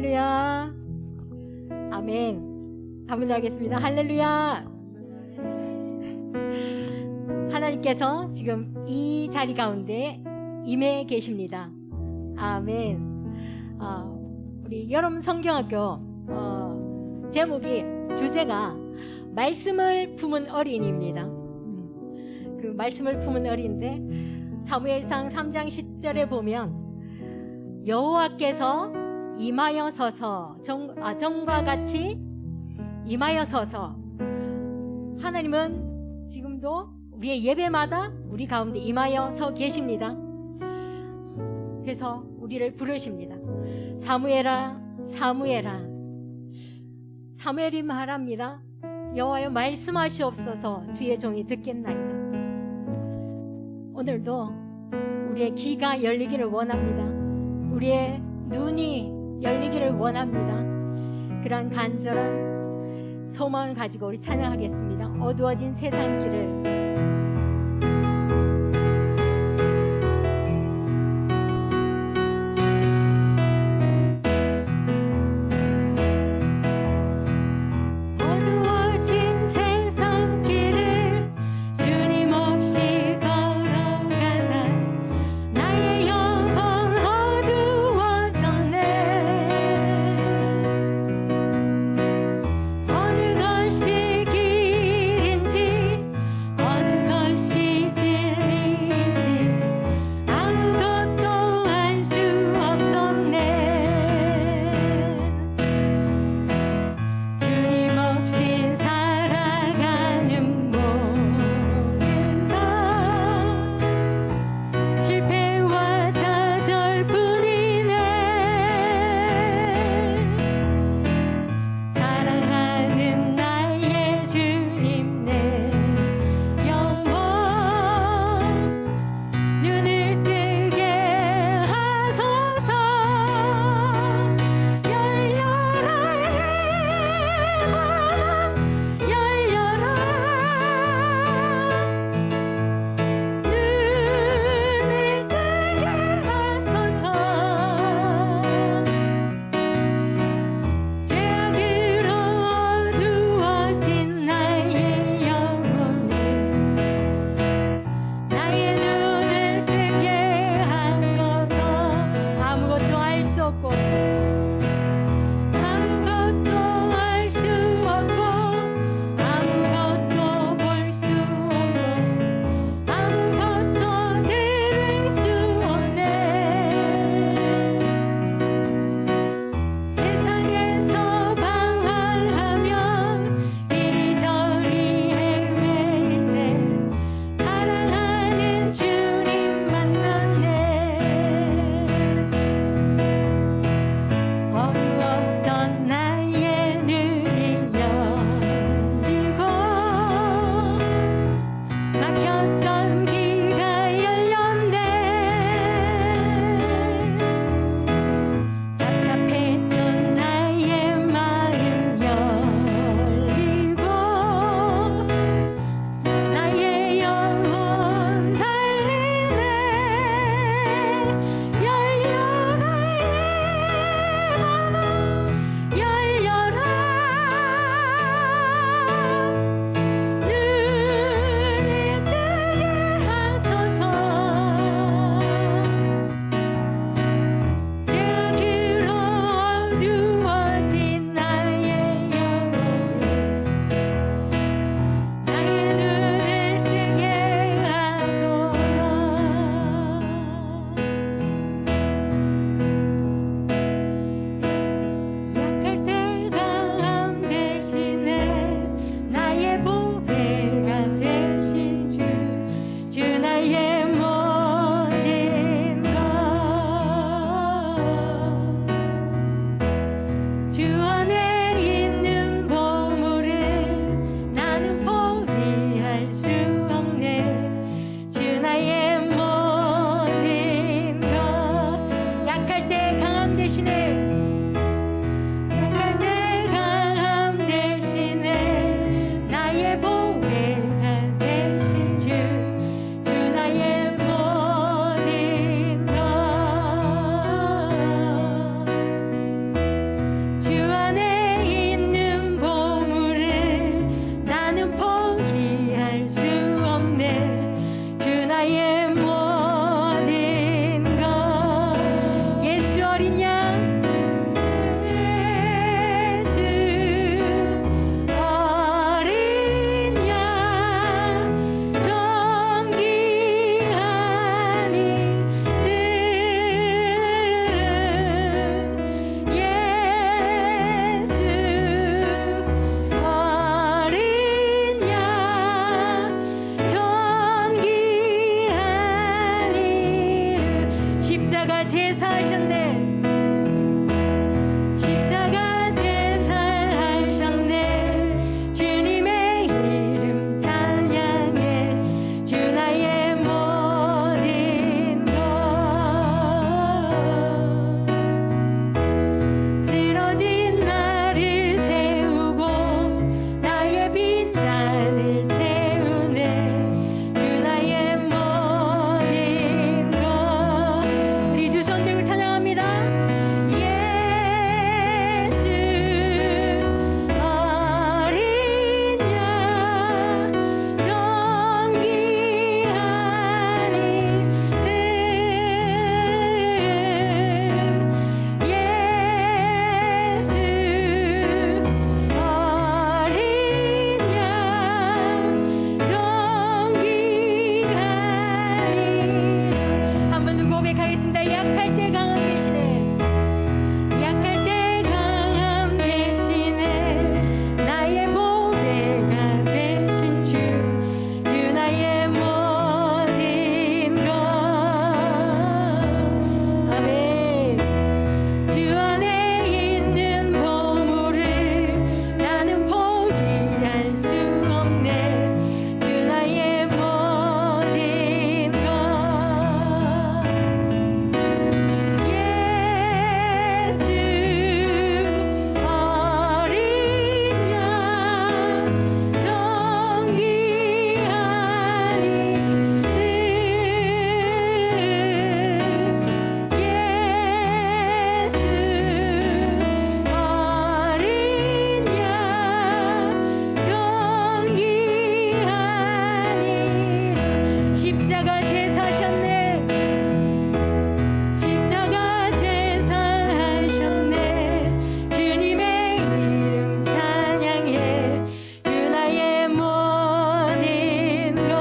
할렐루야. 아멘. 한번 하겠습니다. 할렐루야. 하나님께서 지금 이 자리 가운데 임해 계십니다. 아멘. 우리 여름 성경학교 제목이 주제가 말씀을 품은 어린이입니다. 그 말씀을 품은 어린인데 사무엘상 3장 10절에 보면 여호와께서 임하여 서서 정과 같이 임하여 서서 하나님은 지금도 우리의 예배마다 우리 가운데 임하여 서 계십니다. 그래서 우리를 부르십니다. 사무엘아 사무엘아. 사무엘이 말합니다. 여호와여 말씀하시옵소서 주의 종이 듣겠나이다. 오늘도 우리의 귀가 열리기를 원합니다. 우리의 눈이 열리기를 원합니다. 그런 간절한 소망을 가지고 우리 찬양하겠습니다. 어두워진 세상 길을 어느 제사하셨네. 십자가 제사하셨네. 주님의 이름 찬양해. 주 나의 모든 것. 쓰러진 나를 세우고 나의 빈잔을 채우네. 주 나의 모든 것. 우리 두 손 들고 찬양합니다. 예수 어린 양 존귀한 이름. 예수 어린 양 존귀한 이름. 한번 고백하겠습니다. 약할 때 강함 대신에, 약할 때 강함 대신에 나의 보배가 되신 주, 주 나의 모든 것. 아멘. 주 안에 있는 보물을 나는 포기할 수 없네. 주 나의 모든 것. 예수 어린 양 존귀한 이름. 예수 어린 양 존귀한 이름. 십자가 제사하셨네. 십자가 제사하셨네. 주님의 이름 찬양해. 주 나의 모든 것.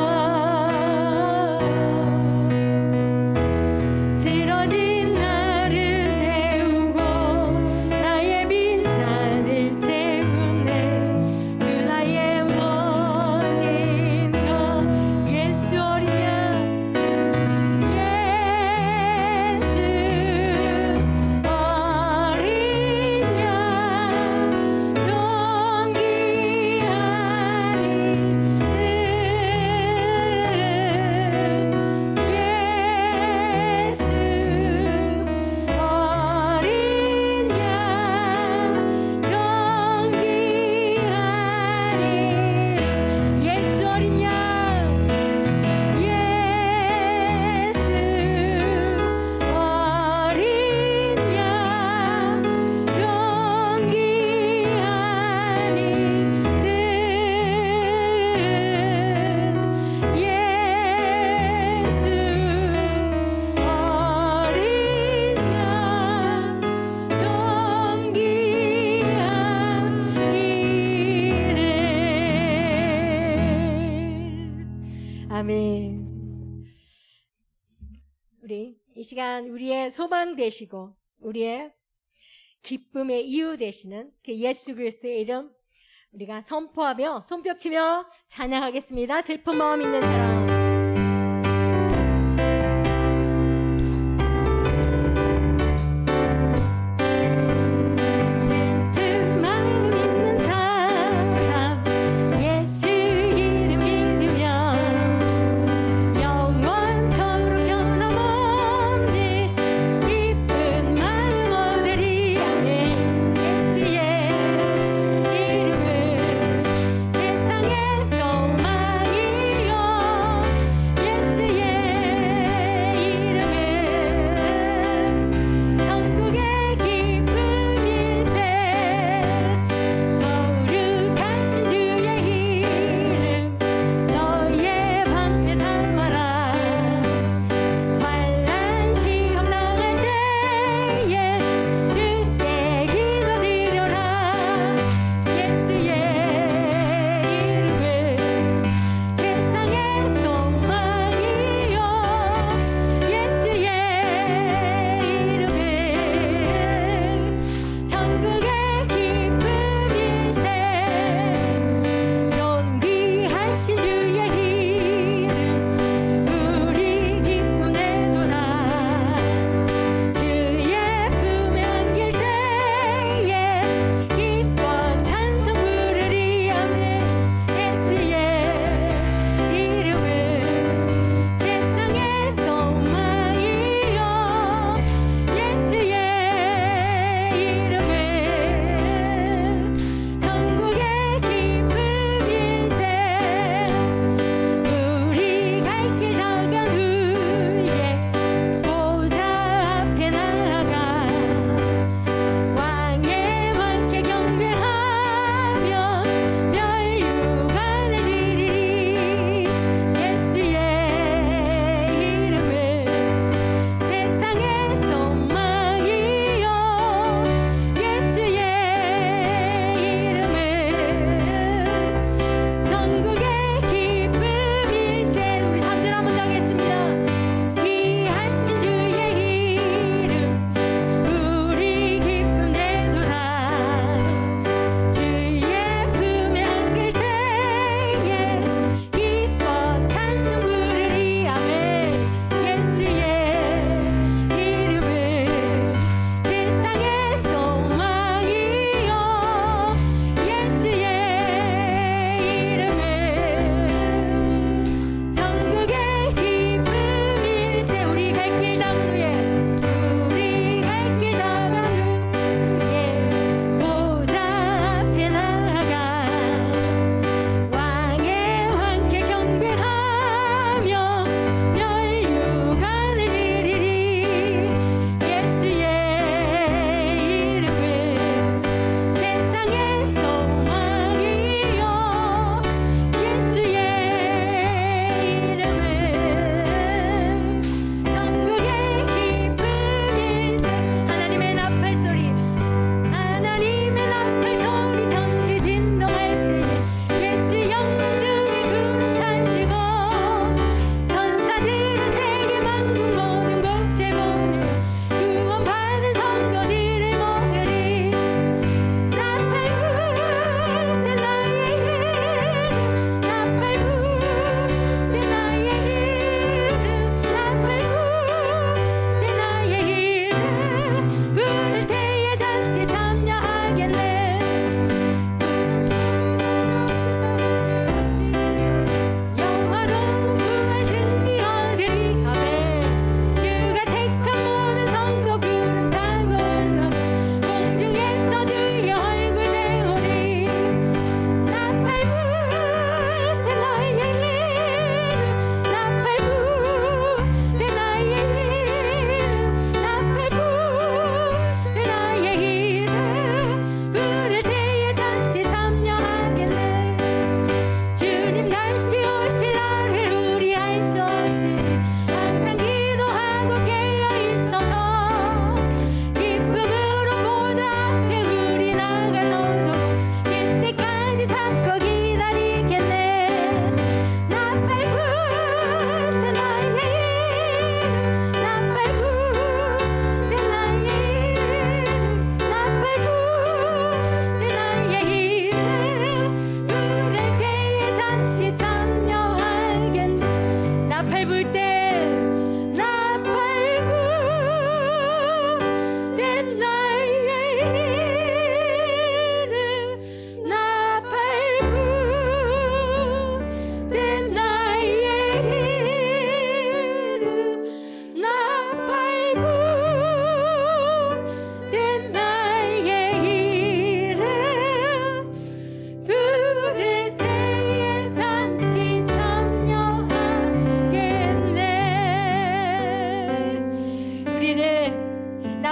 쓰러진 나를 세우고 나의 빈잔을 채우네. 주 나의 모든 것. 예수 어린 양. 예수 어린 양 존귀한 이름. 예수 어린 양 존귀한 이름. 예수 어린 양. 예수 어린 양 존귀한 이름. 예수 어린 양 존귀한 이름. 아멘. 우리 이 시간 우리의 소망 되시고 우리의 기쁨의 이유 되시는 그 예수 그리스도의 이름 우리가 선포하며 손뼉치며 찬양하겠습니다. 슬픈 마음 있는 사람. 슬픈 마음 있는 사람 예수 이름 믿으며 영원토록 변함없는 기쁜 마음 얻으리. 아멘. 예수의 이름은 세상의 소망이요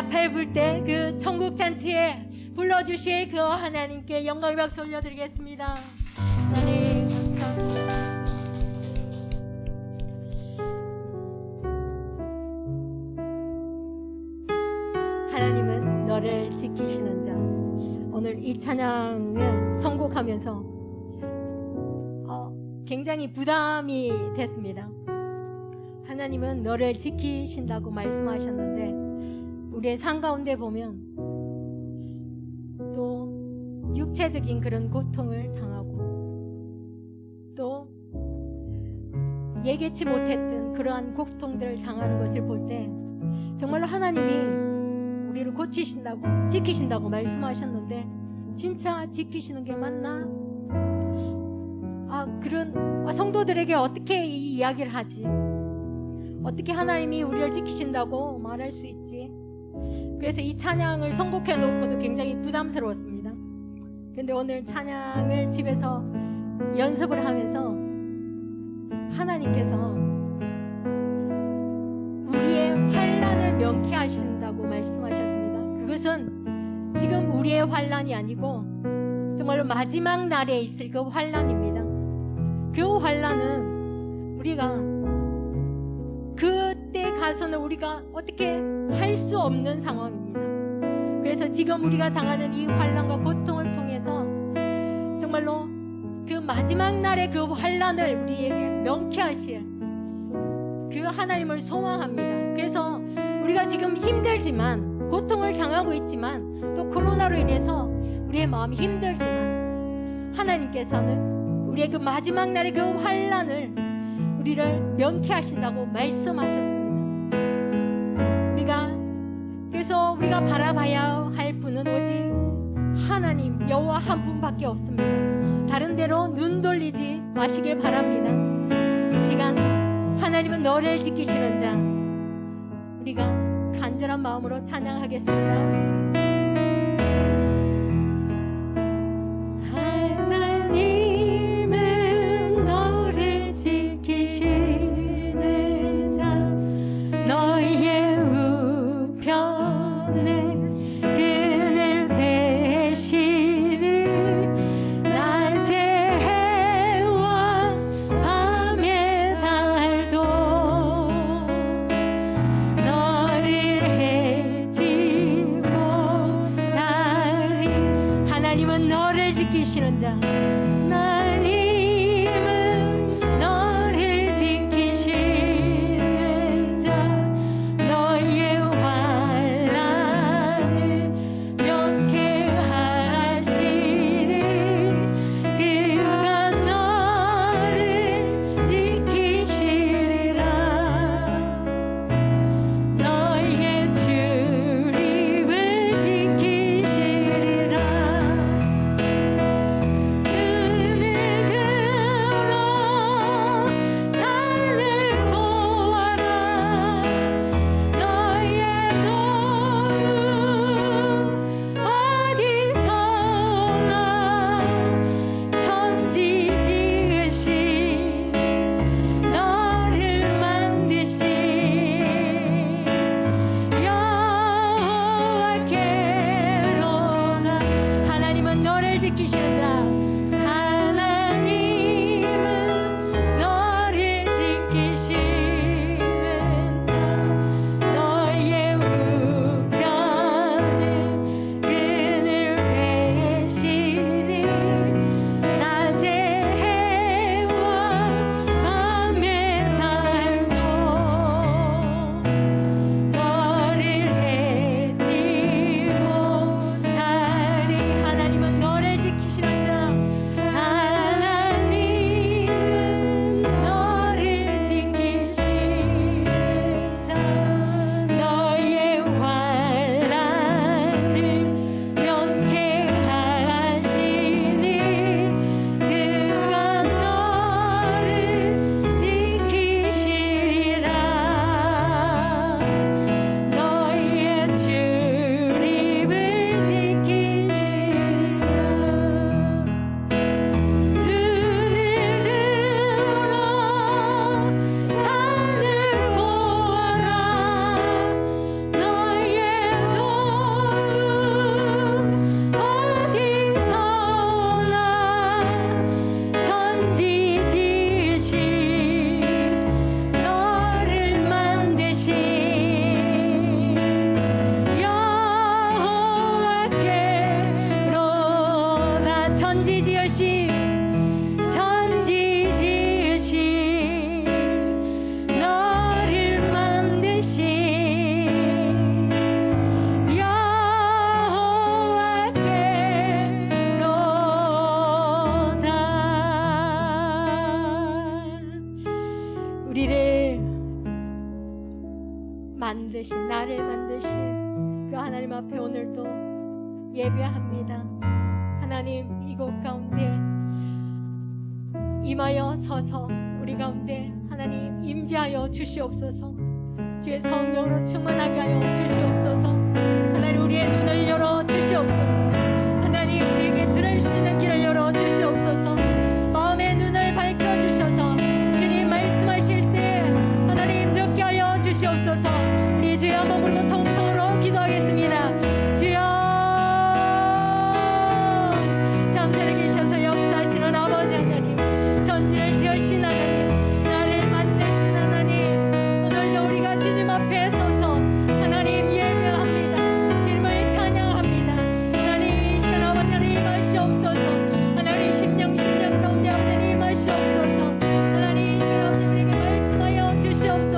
나팔 불 때 그 천국 잔치에 불러주실 그 하나님께 영광의 박수 올려드리겠습니다. 하나님 감사합니다. 하나님은 너를 지키시는 자. 오늘 이 찬양을 선곡하면서 굉장히 부담이 됐습니다. 하나님은 너를 지키신다고 말씀하셨는데 우리의 삶 가운데 보면 또 육체적인 그런 고통을 당하고 또 예기치 못했던 그러한 고통들을 당하는 것을 볼 때 정말로 하나님이 우리를 고치신다고 지키신다고 말씀하셨는데 진짜 지키시는 게 맞나? 그런 성도들에게 어떻게 이 이야기를 하지? 어떻게 하나님이 우리를 지키신다고 말할 수 있지? 그래서 이 찬양을 선곡해 놓고도 굉장히 부담스러웠습니다. 근데 오늘 찬양을 집에서 연습을 하면서 하나님께서 우리의 환난을 명쾌하신다고 말씀하셨습니다. 그것은 지금 우리의 환난이 아니고 정말로 마지막 날에 있을 그 환난입니다. 그 환난은 우리가 그때 가서는 우리가 어떻게 할 수 없는 상황입니다. 그래서 지금 우리가 당하는 이 환난과 고통을 통해서 정말로 그 마지막 날의 그 환난을 우리에게 명쾌하실 그 하나님을 소망합니다. 그래서 우리가 지금 힘들지만 고통을 당하고 있지만 또 코로나로 인해서 우리의 마음이 힘들지만 하나님께서는 우리의 그 마지막 날의 그 환난을 우리를 명쾌하신다고 말씀하셨습니다. 그래서 우리가 바라봐야 할 분은 오직 하나님 여호와 한 분밖에 없습니다. 다른 데로 눈 돌리지 마시길 바랍니다. 이 시간 하나님은 너를 지키시는 자, 우리가 간절한 마음으로 찬양하겠습니다. 하나님은 너를 지키시는 자, 너희의 우편에 그늘 되시는 낮의 해와 밤의 달도 너를 해치고 나리. 하나님은 너를 지키시는 자, 하나님은 너를 지키시는 자, 너희의 환난을 명쾌하시는 그가 너를 지키시리라. 너희의 출입을 지키시리라. 그 우리를 만드신, 나를 만드신 그 하나님 앞에 오늘도 예배합니다. 하나님, 이곳 가운데 임하여 서서 우리 가운데 하나님 임재하여 주시옵소서. 주의 성령으로 충만하게 하여 주시옵소서. 하나님, 우리의 눈을 열어 주시옵소서. 하나님, 우리에게 들을 수 있는 길을 열어 주시옵소서. 마음의 눈을 밝혀 주셔서 주님 말씀하실 때 하나님 듣게 하여 주시옵소서. 우리 주여 한번 부르고 통성으로 기도하겠습니다. 주여, 잠자리 계셔서 역사하시는 아버지 하나님, 전지를 지으신 하나님, 나를 만드신 하나님, 오늘도 우리가 주님 앞에 서서 하나님 예배합니다. 주님을 찬양합니다. 하나님, 이 시간 아버지 하나님 임하시옵소서. 하나님, 심령 가운데 아버지 하나님 임하시옵소서. 하나님, 이 시간 아버지 우리에게 말씀하여 주시옵소서.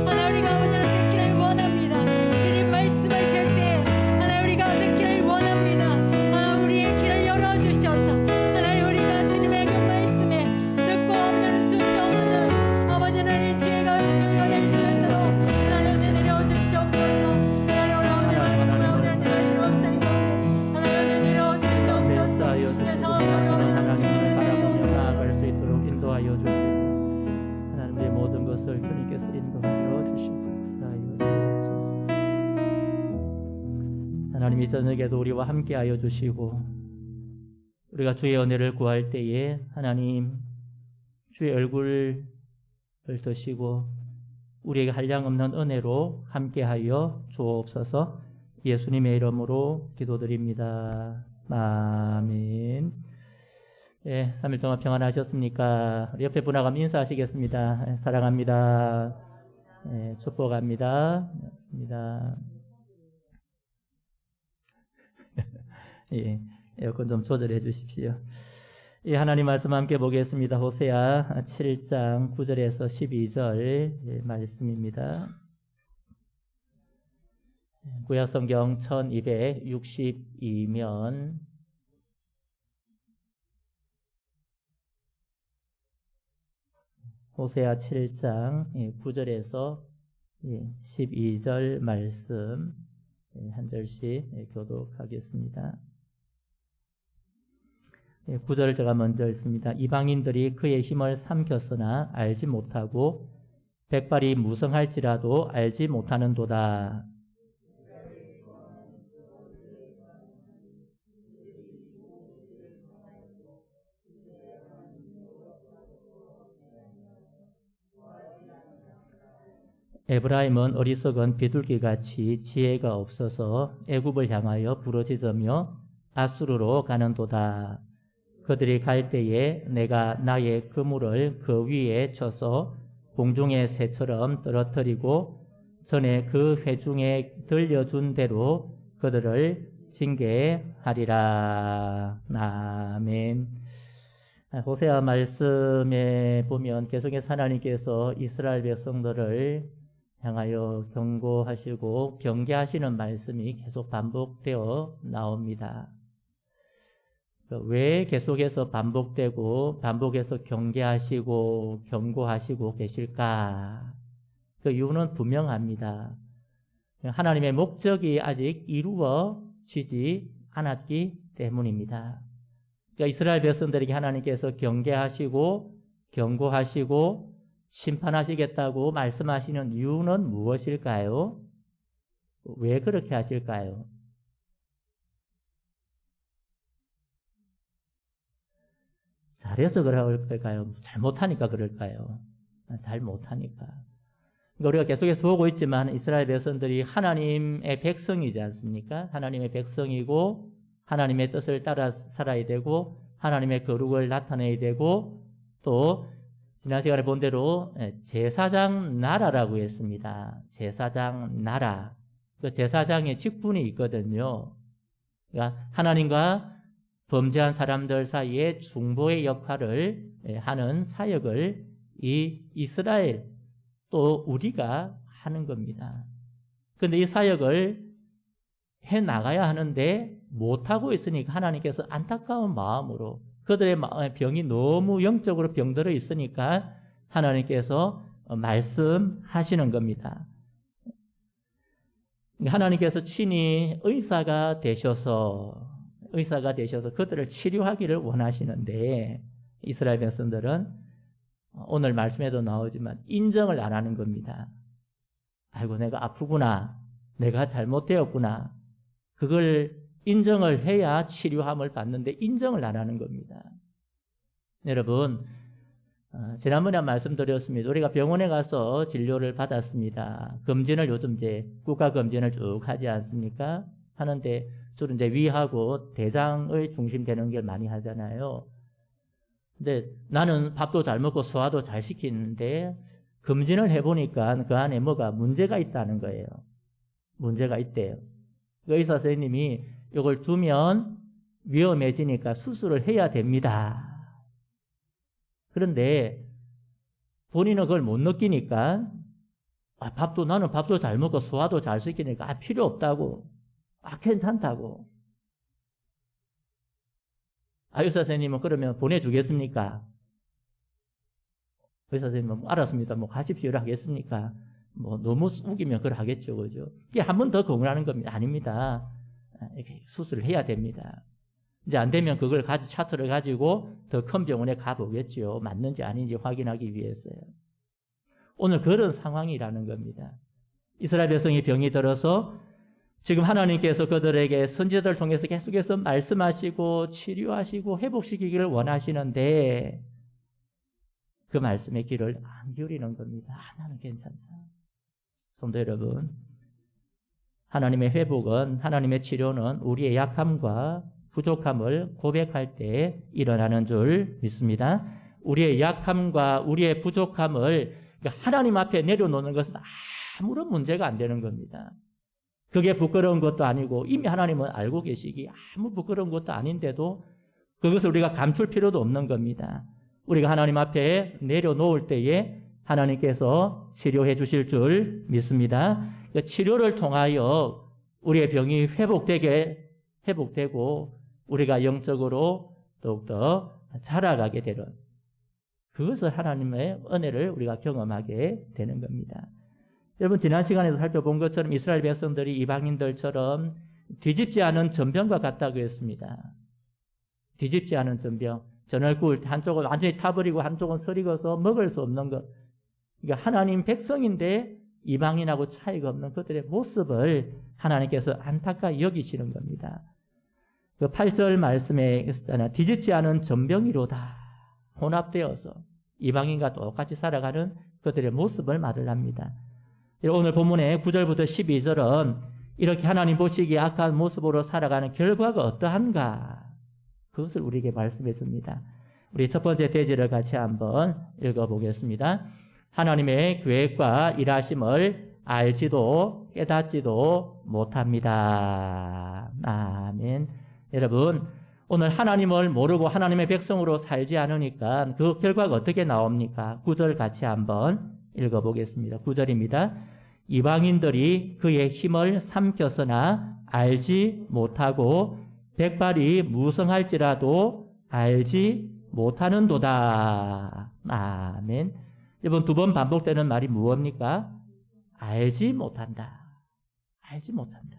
하나님, 우리가 아버지 하나님 듣기를 원합니다. 주님 말씀하실 때 하나님 우리가 듣기를 원합니다. 하나님, 우리의 길을 열어주셔서 하나님, 우리가 주님의 그 말씀에 듣고 아버지 하나님 순종하는 아버지 하나님 주의 가족교회가 될 수 있도록 하나님 은혜 내려주시옵소서. 하나님, 오늘 아버지 말씀을 아버지 하나님 하시는 목사님 가운데 하나님 은혜 내려주시옵소서. 내 상황을 아버지 하나님 바라보며 나아갈 수 있도록 인도하여 주시고, 하나님의 모든 것을 주님께서 인도하여 주시고 역사하여 주옵소서. 하나님, 이 저녁에도 우리와 함께하여 주시고, 우리가 주의 은혜를 구할 때에 하나님 주의 얼굴을 드시고 우리에게 한량없는 은혜로 함께하여 주옵소서. 예수님의 이름으로 기도드립니다. 아멘. 예, 3일 동안 평안하셨습니까? 옆에 분하고 인사하시겠습니다. 예, 사랑합니다. 예, 축복합니다. 맞습니다. 예, 에어컨 좀 조절해 주십시오. 예, 하나님 말씀 함께 보겠습니다. 호세아 7장 9절에서 12절 말씀입니다. 구약성경 1262면 호세아 7장 9절에서 12절 말씀 한 절씩 교독하겠습니다. 9절을 제가 먼저 읽습니다. 이방인들이 그의 힘을 삼켰으나 알지 못하고 백발이 무성할지라도 알지 못하는도다. 에브라임은 어리석은 비둘기같이 지혜가 없어서 애굽을 향하여 부르짖으며 아수르로 가는도다. 그들이 갈 때에 내가 나의 그물을 그 위에 쳐서 공중의 새처럼 떨어뜨리고 전에 그 회중에 들려준 대로 그들을 징계하리라. 아멘. 호세아 말씀에 보면 계속해서 하나님께서 이스라엘 백성들을 향하여 경고하시고 경계하시는 말씀이 계속 반복되어 나옵니다. 왜 계속해서 반복해서 경계하시고 경고하시고 계실까? 그 이유는 분명합니다. 하나님의 목적이 아직 이루어지지 않았기 때문입니다. 그러니까 이스라엘 백성들에게 하나님께서 경계하시고 경고하시고 심판하시겠다고 말씀하시는 이유는 무엇일까요? 왜 그렇게 하실까요? 잘해서 그럴까요? 잘못하니까 그럴까요? 잘못하니까. 그러니까 우리가 계속해서 보고 있지만 이스라엘 백성들이 하나님의 백성이지 않습니까? 하나님의 백성이고 하나님의 뜻을 따라 살아야 되고 하나님의 거룩을 나타내야 되고 또 지난 시간에 본 대로 제사장 나라라고 했습니다. 제사장 나라. 그 제사장의 직분이 있거든요. 그러니까 하나님과 범죄한 사람들 사이에 중보의 역할을 하는 사역을 이 이스라엘 또 우리가 하는 겁니다. 그런데 이 사역을 해 나가야 하는데 못하고 있으니까 하나님께서 안타까운 마음으로 그들의 마음의 병이 너무 영적으로 병들어 있으니까 하나님께서 말씀하시는 겁니다. 하나님께서 친히 의사가 되셔서 그들을 치료하기를 원하시는데 이스라엘 백성들은 오늘 말씀에도 나오지만 인정을 안 하는 겁니다. 아이고 내가 아프구나. 내가 잘못되었구나. 그걸 인정을 해야 치료함을 받는데 인정을 안 하는 겁니다. 여러분 지난번에 말씀드렸습니다. 우리가 병원에 가서 진료를 받았습니다. 검진을 요즘 이제 국가 검진을 쭉 하지 않습니까? 하는데 주로 이제 위하고 대장의 중심되는 걸 많이 하잖아요. 근데 나는 밥도 잘 먹고 소화도 잘 시키는데 검진을 해보니까 그 안에 뭐가 문제가 있다는 거예요. 문제가 있대요. 그 의사 선생님이 이걸 두면 위험해지니까 수술을 해야 됩니다. 그런데 본인은 그걸 못 느끼니까 나는 밥도 잘 먹고 소화도 잘 시키니까 필요 없다고. 괜찮다고. 의사 선생님은 그러면 보내주겠습니까? 의사 선생님은 알았습니다. 가십시오. 하겠습니까? 너무 우기면 그걸 하겠죠. 그죠? 이게 한 번 더 공언하는 겁니다. 아닙니다. 이렇게 수술을 해야 됩니다. 이제 안 되면 그걸 차트를 가지고 더 큰 병원에 가보겠죠. 맞는지 아닌지 확인하기 위해서요. 오늘 그런 상황이라는 겁니다. 이스라엘 백성이 병이 들어서 지금 하나님께서 그들에게 선지자들을 통해서 계속해서 말씀하시고 치료하시고 회복시키기를 원하시는데 그 말씀의 귀를 안 기울이는 겁니다. 나는 괜찮다. 성도 여러분, 하나님의 회복은, 하나님의 치료는 우리의 약함과 부족함을 고백할 때 일어나는 줄 믿습니다. 우리의 약함과 우리의 부족함을 하나님 앞에 내려놓는 것은 아무런 문제가 안 되는 겁니다. 그게 부끄러운 것도 아니고 이미 하나님은 알고 계시기 아무 부끄러운 것도 아닌데도 그것을 우리가 감출 필요도 없는 겁니다. 우리가 하나님 앞에 내려놓을 때에 하나님께서 치료해 주실 줄 믿습니다. 치료를 통하여 우리의 병이 회복되고 우리가 영적으로 더욱더 자라가게 되는 그것을 하나님의 은혜를 우리가 경험하게 되는 겁니다. 여러분 지난 시간에도 살펴본 것처럼 이스라엘 백성들이 이방인들처럼 뒤집지 않은 전병과 같다고 했습니다. 뒤집지 않은 전병. 전얼굴 한쪽은 완전히 타버리고 한쪽은 서리고서 먹을 수 없는 것. 그러니까 하나님 백성인데 이방인하고 차이가 없는 그들의 모습을 하나님께서 안타까이 여기시는 겁니다. 그 8절 말씀에 있었잖아요. 뒤집지 않은 전병이로다. 혼합되어서 이방인과 똑같이 살아가는 그들의 모습을 말을 합니다. 오늘 본문의 9절부터 12절은 이렇게 하나님 보시기에 악한 모습으로 살아가는 결과가 어떠한가 그것을 우리에게 말씀해 줍니다. 우리 첫 번째 대지를 같이 한번 읽어보겠습니다. 하나님의 계획과 일하심을 알지도 깨닫지도 못합니다. 아멘. 여러분 오늘 하나님을 모르고 하나님의 백성으로 살지 않으니까 그 결과가 어떻게 나옵니까? 9절 같이 한번 읽어보겠습니다. 9절입니다. 이방인들이 그의 힘을 삼켰으나 알지 못하고 백발이 무성할지라도 알지 못하는도다. 아멘. 이번 두 번 반복되는 말이 무엇입니까? 알지 못한다. 알지 못한다.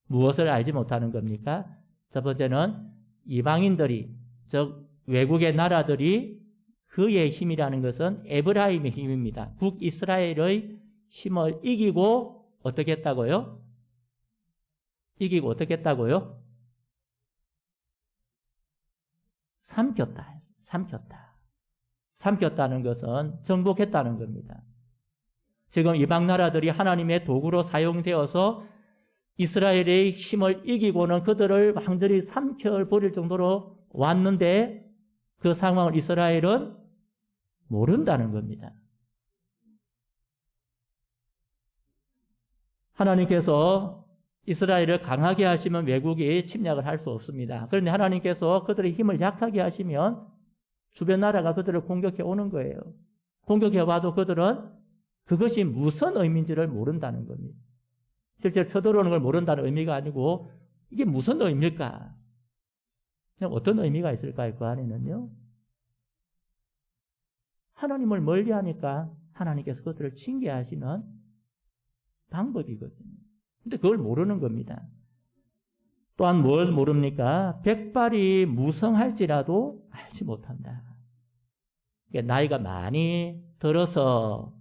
무엇을 알지 못하는 겁니까? 첫 번째는 이방인들이, 즉 외국의 나라들이 그의 힘이라는 것은 에브라임의 힘입니다. 북이스라엘의 힘을 이기고 어떻게 했다고요? 이기고 어떻게 했다고요? 삼켰다. 삼켰다는 것은 정복했다는 겁니다. 지금 이방 나라들이 하나님의 도구로 사용되어서 이스라엘의 힘을 이기고는 그들을 완전히 삼켜버릴 정도로 왔는데 그 상황을 이스라엘은 모른다는 겁니다. 하나님께서 이스라엘을 강하게 하시면 외국이 침략을 할 수 없습니다. 그런데 하나님께서 그들의 힘을 약하게 하시면 주변 나라가 그들을 공격해 오는 거예요. 공격해 와도 그들은 그것이 무슨 의미인지를 모른다는 겁니다. 실제로 쳐들어오는 걸 모른다는 의미가 아니고 이게 무슨 의미일까? 그냥 어떤 의미가 있을까요? 그 안에는요. 하나님을 멀리하니까 하나님께서 그들을 징계하시는 방법이거든요. 근데 그걸 모르는 겁니다. 또한 뭘 모릅니까? 백발이 무성할지라도 알지 못한다. 나이가 많이 들어서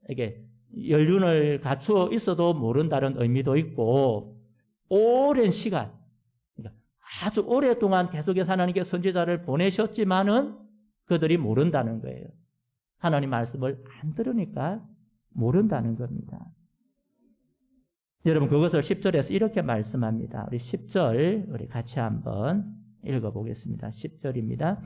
이게 연륜을 갖추어 있어도 모른다는 의미도 있고, 오랜 시간, 그러니까 아주 오랫동안 계속해서 하나님께 선지자를 보내셨지만은 그들이 모른다는 거예요. 하나님 말씀을 안 들으니까 모른다는 겁니다. 여러분, 그것을 10절에서 이렇게 말씀합니다. 우리 10절 우리 같이 한번 읽어보겠습니다. 10절입니다.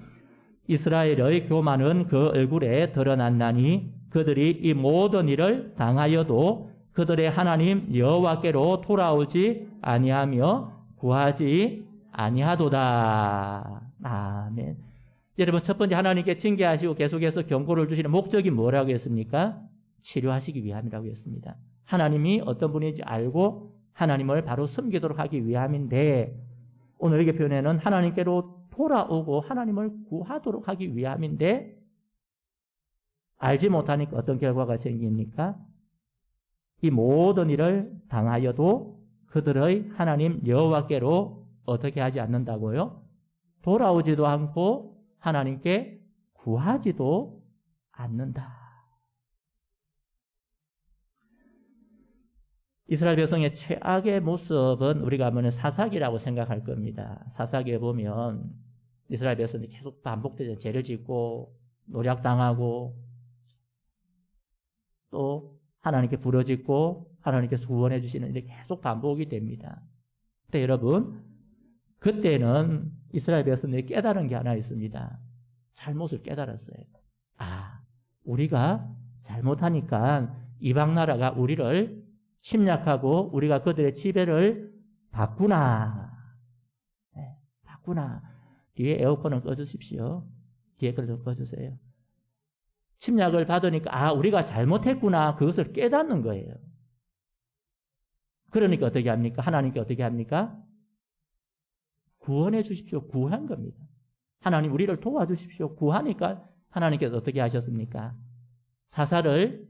이스라엘의 교만은 그 얼굴에 드러났나니 그들이 이 모든 일을 당하여도 그들의 하나님 여호와께로 돌아오지 아니하며 구하지 아니하도다. 아멘. 여러분, 첫 번째 하나님께 징계하시고 계속해서 경고를 주시는 목적이 뭐라고 했습니까? 치료하시기 위함이라고 했습니다. 하나님이 어떤 분인지 알고 하나님을 바로 섬기도록 하기 위함인데, 오늘 이게 표현에는 하나님께로 돌아오고 하나님을 구하도록 하기 위함인데, 알지 못하니까 어떤 결과가 생깁니까? 이 모든 일을 당하여도 그들의 하나님 여호와께로 어떻게 하지 않는다고요? 돌아오지도 않고 하나님께 구하지도 않는다. 이스라엘 백성의 최악의 모습은 우리가 보면 사사기라고 생각할 겁니다. 사사기에 보면 이스라엘 백성이 계속 반복되죠. 죄를 짓고 노략당하고 또 하나님께 부르짖고 하나님께서 구원해 주시는 일이 계속 반복이 됩니다. 근데 여러분, 그때는 이스라엘 백성들이 깨달은 게 하나 있습니다. 잘못을 깨달았어요. 우리가 잘못하니까 이방 나라가 우리를 침략하고 우리가 그들의 지배를 받구나. 네, 받구나. 뒤에 에어컨을 꺼주십시오. 뒤에 걸 좀 꺼주세요. 침략을 받으니까 우리가 잘못했구나. 그것을 깨닫는 거예요. 그러니까 어떻게 합니까? 하나님께 어떻게 합니까? 구원해 주십시오. 구한 겁니다. 하나님 우리를 도와주십시오. 구하니까 하나님께서 어떻게 하셨습니까? 사사를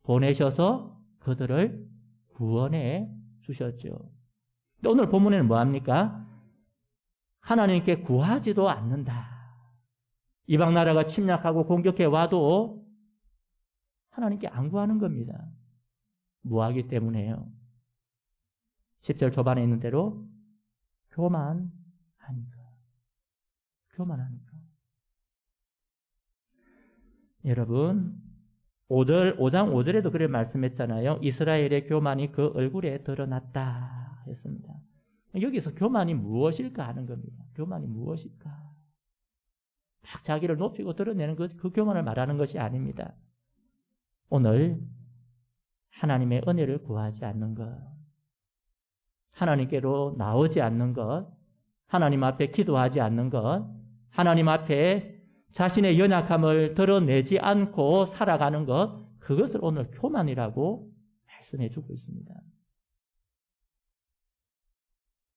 보내셔서 그들을 구원해 주셨죠. 오늘 본문에는 뭐합니까? 하나님께 구하지도 않는다. 이방 나라가 침략하고 공격해 와도 하나님께 안 구하는 겁니다. 뭐하기 때문에요? 10절 초반에 있는 대로 교만하니까. 교만하니까. 여러분, 5장 5절에도 그래 말씀했잖아요. 이스라엘의 교만이 그 얼굴에 드러났다 했습니다. 여기서 교만이 무엇일까 하는 겁니다. 교만이 무엇일까? 막 자기를 높이고 드러내는 그 교만을 말하는 것이 아닙니다. 오늘 하나님의 은혜를 구하지 않는 것, 하나님께로 나오지 않는 것, 하나님 앞에 기도하지 않는 것, 하나님 앞에 자신의 연약함을 드러내지 않고 살아가는 것, 그것을 오늘 교만이라고 말씀해 주고 있습니다.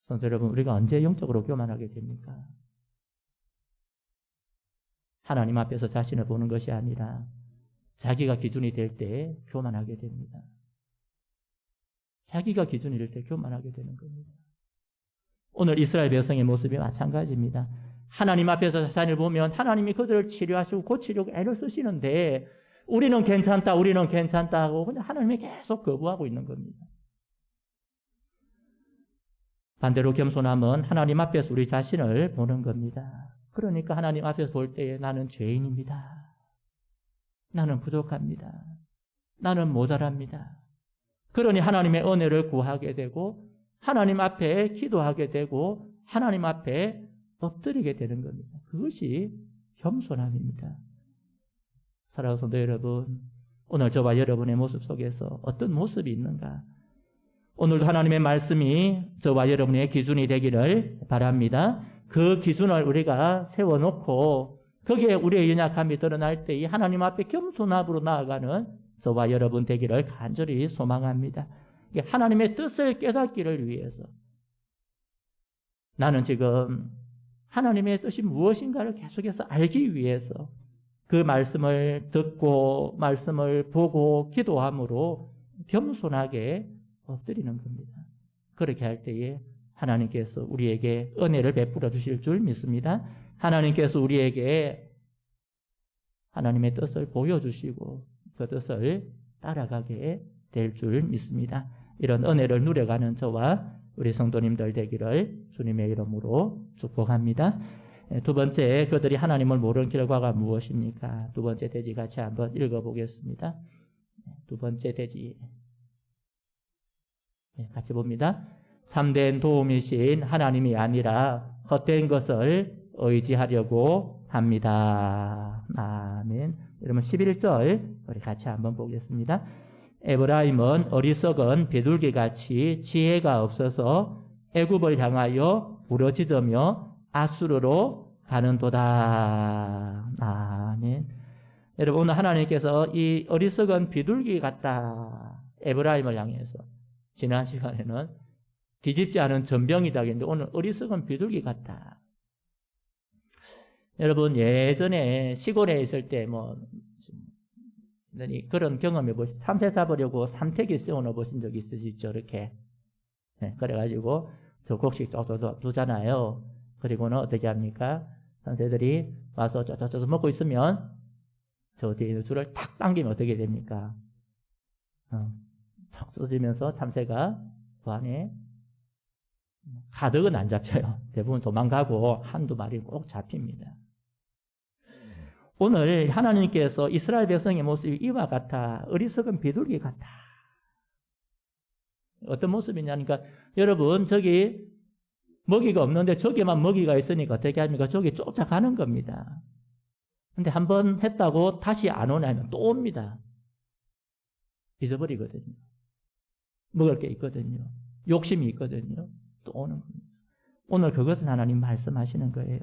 성도 여러분, 우리가 언제 영적으로 교만하게 됩니까? 하나님 앞에서 자신을 보는 것이 아니라 자기가 기준이 될 때 교만하게 됩니다. 자기가 기준이 될 때 교만하게 되는 겁니다. 오늘 이스라엘 백성의 모습이 마찬가지입니다. 하나님 앞에서 자신을 보면 하나님이 그들을 치료하시고 고치려고 애를 쓰시는데 우리는 괜찮다, 우리는 괜찮다 하고 그냥 하나님이 계속 거부하고 있는 겁니다. 반대로 겸손함은 하나님 앞에서 우리 자신을 보는 겁니다. 그러니까 하나님 앞에서 볼 때에 나는 죄인입니다. 나는 부족합니다. 나는 모자랍니다. 그러니 하나님의 은혜를 구하게 되고 하나님 앞에 기도하게 되고 하나님 앞에 엎드리게 되는 겁니다. 그것이 겸손함입니다. 사랑하는 성도 여러분, 오늘 저와 여러분의 모습 속에서 어떤 모습이 있는가? 오늘도 하나님의 말씀이 저와 여러분의 기준이 되기를 바랍니다. 그 기준을 우리가 세워놓고 거기에 우리의 연약함이 드러날 때 이 하나님 앞에 겸손함으로 나아가는 저와 여러분 되기를 간절히 소망합니다. 하나님의 뜻을 깨닫기를 위해서 나는 지금 하나님의 뜻이 무엇인가를 계속해서 알기 위해서 그 말씀을 듣고 말씀을 보고 기도함으로 겸손하게 엎드리는 겁니다. 그렇게 할 때에 하나님께서 우리에게 은혜를 베풀어 주실 줄 믿습니다. 하나님께서 우리에게 하나님의 뜻을 보여주시고 그 뜻을 따라가게 될 줄 믿습니다. 이런 은혜를 누려가는 저와 우리 성도님들 되기를 주님의 이름으로 축복합니다. 두 번째, 그들이 하나님을 모르는 결과가 무엇입니까? 두 번째 대지 같이 한번 읽어보겠습니다. 두 번째 대지 같이 봅니다. 참된 도움이신 하나님이 아니라 헛된 것을 의지하려고 합니다. 아멘. 여러분 11절 우리 같이 한번 보겠습니다. 에브라임은 어리석은 비둘기같이 지혜가 없어서 애굽을 향하여 부러지며 아수르로 가는도다. 아멘. 여러분 오늘 하나님께서 이 어리석은 비둘기 같다 에브라임을 향해서 지난 시간에는 뒤집지 않은 전병이다 했는데 오늘 어리석은 비둘기 같다. 여러분 예전에 시골에 있을 때 그런 경험해 보시 참새 잡으려고 삼태기 세워놓어 보신 적 있으시죠? 이렇게 그래가지고 저 곡식 쪽도 두잖아요. 그리고는 어떻게 합니까? 선생들이 와서 쪼쪼쪼 먹고 있으면 저 뒤에 있는 줄을 탁 당기면 어떻게 됩니까? 탁 쏟으면서 참새가 그 안에 가득은 안 잡혀요. 대부분 도망가고 한두 마리 꼭 잡힙니다. 오늘 하나님께서 이스라엘 백성의 모습이 이와 같아 어리석은 비둘기 같아. 어떤 모습이냐니까 여러분 저기 먹이가 없는데 저기만 먹이가 있으니까 어떻게 합니까? 저기 쫓아가는 겁니다. 근데 한번 했다고 다시 안 오냐면 또 옵니다. 잊어버리거든요. 먹을 게 있거든요. 욕심이 있거든요. 또 오는 겁니다. 오늘 그것은 하나님 말씀하시는 거예요.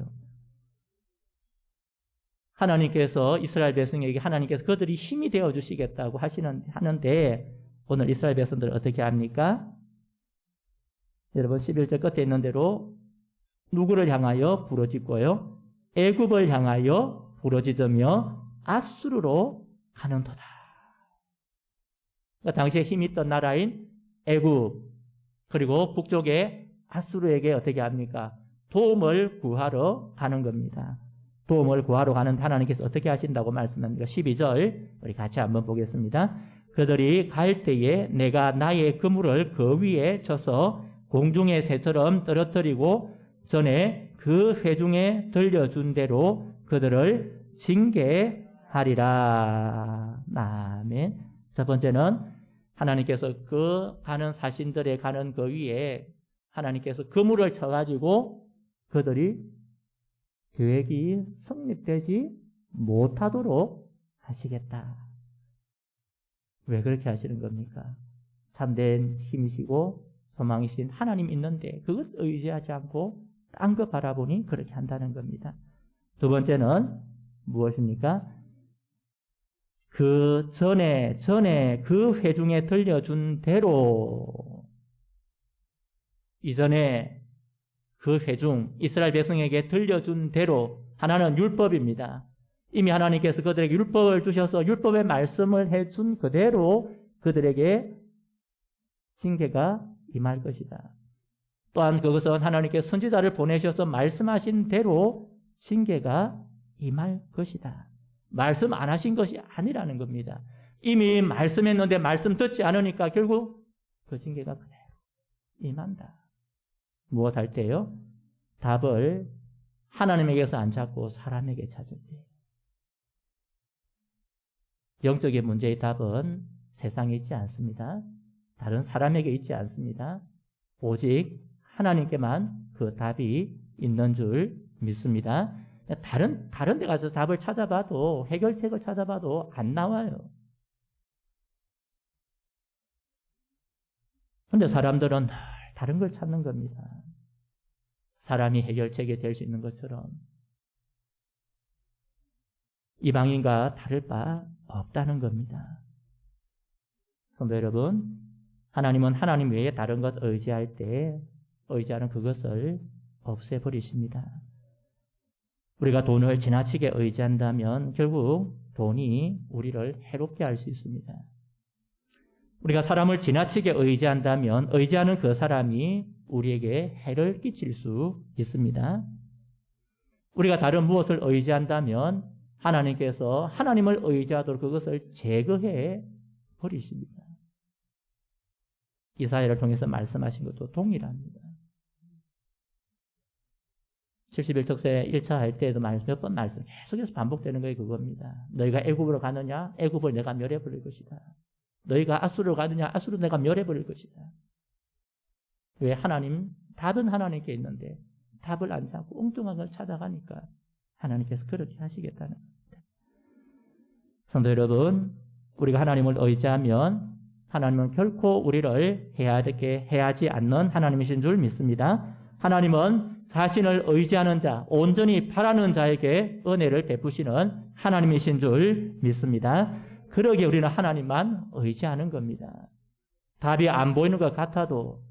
하나님께서 이스라엘 백성에게 하나님께서 그들이 힘이 되어 주시겠다고 하는데 오늘 이스라엘 백성들은 어떻게 합니까? 여러분 11절 끝에 있는 대로 누구를 향하여 부러지고요? 애굽을 향하여 부러지며 아수르로 가는도다. 그러니까 당시에 힘이 있던 나라인 애굽 그리고 북쪽에 아수르에게 어떻게 합니까? 도움을 구하러 가는 겁니다. 도움을 구하러 가는 하나님께서 어떻게 하신다고 말씀합니까? 12절 우리 같이 한번 보겠습니다. 그들이 갈 때에 내가 나의 그물을 그 위에 쳐서 공중의 새처럼 떨어뜨리고 전에 그 회중에 들려준 대로 그들을 징계하리라. 아멘. 첫 번째는 하나님께서 그 가는 사신들의 가는 그 위에 하나님께서 그물을 쳐가지고 그들이 계획이 성립되지 못하도록 하시겠다. 왜 그렇게 하시는 겁니까? 참된 힘이시고 소망이신 하나님 있는데 그것 의지하지 않고 딴 거 바라보니 그렇게 한다는 겁니다. 두 번째는 무엇입니까? 그 전에 그 회중에 들려준 대로 이전에 그 회중 이스라엘 백성에게 들려준 대로 하나는 율법입니다. 이미 하나님께서 그들에게 율법을 주셔서 율법의 말씀을 해준 그대로 그들에게 징계가 임할 것이다. 또한 그것은 하나님께서 선지자를 보내셔서 말씀하신 대로 징계가 임할 것이다. 말씀 안 하신 것이 아니라는 겁니다. 이미 말씀했는데 말씀 듣지 않으니까 결국 그 징계가 그대로 임한다. 무엇 할 때요? 답을 하나님에게서 안 찾고 사람에게 찾을 때. 영적인 문제의 답은 세상에 있지 않습니다. 다른 사람에게 있지 않습니다. 오직 하나님께만 그 답이 있는 줄 믿습니다. 다른 데 가서 답을 찾아봐도 해결책을 찾아봐도 안 나와요. 그런데 사람들은 다른 걸 찾는 겁니다. 사람이 해결책이 될 수 있는 것처럼 이방인과 다를 바 없다는 겁니다. 성도 여러분, 하나님은 하나님 외에 다른 것 의지할 때 의지하는 그것을 없애버리십니다. 우리가 돈을 지나치게 의지한다면 결국 돈이 우리를 해롭게 할 수 있습니다. 우리가 사람을 지나치게 의지한다면 의지하는 그 사람이 우리에게 해를 끼칠 수 있습니다. 우리가 다른 무엇을 의지한다면 하나님께서 하나님을 의지하도록 그것을 제거해 버리십니다. 이사야를 통해서 말씀하신 것도 동일합니다. 71특세 1차 할 때에도 몇 번 말씀 계속해서 반복되는 거예요. 그겁니다. 너희가 애굽으로 가느냐? 애굽을 내가 멸해버릴 것이다. 너희가 아수르로 가느냐? 아수르를 내가 멸해버릴 것이다. 왜? 하나님, 답은 하나님께 있는데 답을 안 찾고 엉뚱한 걸 찾아가니까 하나님께서 그렇게 하시겠다는 겁니다. 성도 여러분, 우리가 하나님을 의지하면 하나님은 결코 우리를 해하지 않는 하나님이신 줄 믿습니다. 하나님은 자신을 의지하는 자, 온전히 바라는 자에게 은혜를 베푸시는 하나님이신 줄 믿습니다. 그러기에 우리는 하나님만 의지하는 겁니다. 답이 안 보이는 것 같아도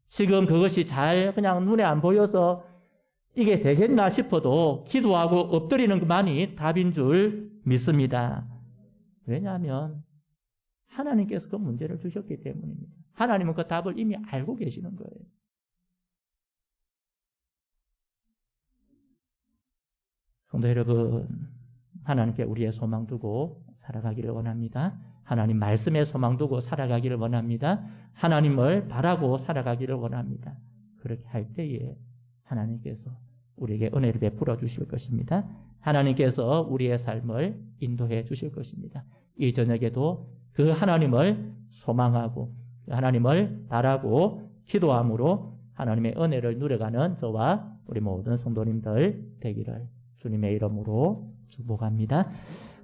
지금 그것이 잘 그냥 눈에 안 보여서 이게 되겠나 싶어도 기도하고 엎드리는 것만이 답인 줄 믿습니다. 왜냐하면 하나님께서 그 문제를 주셨기 때문입니다. 하나님은 그 답을 이미 알고 계시는 거예요. 성도 여러분, 하나님께 우리의 소망 두고 살아가기를 원합니다. 하나님 말씀에 소망 두고 살아가기를 원합니다. 하나님을 바라고 살아가기를 원합니다. 그렇게 할 때에 하나님께서 우리에게 은혜를 베풀어 주실 것입니다. 하나님께서 우리의 삶을 인도해 주실 것입니다. 이 저녁에도 그 하나님을 소망하고 하나님을 바라고 기도함으로 하나님의 은혜를 누려가는 저와 우리 모든 성도님들 되기를 주님의 이름으로 축복합니다.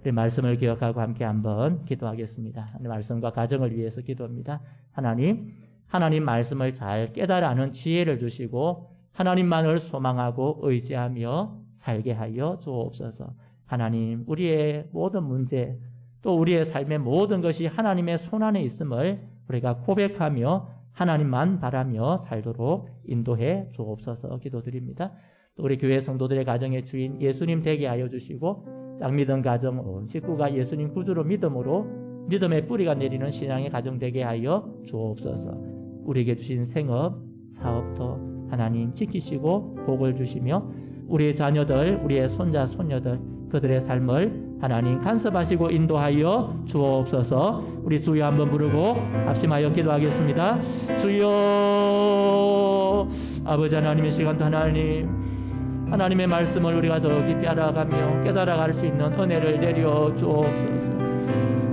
우리 말씀을 기억하고 함께 한번 기도하겠습니다. 말씀과 가정을 위해서 기도합니다. 하나님 말씀을 잘 깨달아 아는 지혜를 주시고 하나님만을 소망하고 의지하며 살게 하여 주옵소서. 하나님, 우리의 모든 문제 또 우리의 삶의 모든 것이 하나님의 손안에 있음을 우리가 고백하며 하나님만 바라며 살도록 인도해 주옵소서 기도드립니다. 또 우리 교회 성도들의 가정의 주인 예수님 되게 하여 주시고 딱 믿은 가정 온 식구가 예수님 구주로 믿음으로 믿음의 뿌리가 내리는 신앙의 가정 되게 하여 주옵소서. 우리에게 주신 생업, 사업도 하나님 지키시고 복을 주시며 우리의 자녀들, 우리의 손자, 손녀들 그들의 삶을 하나님 간섭하시고 인도하여 주옵소서. 우리 주여 한번 부르고 합심하여 기도하겠습니다. 주여, 아버지 하나님의 시간도 하나님의 말씀을 우리가 더 깊이 알아가며 깨달아갈 수 있는 은혜를 내려 주옵소서.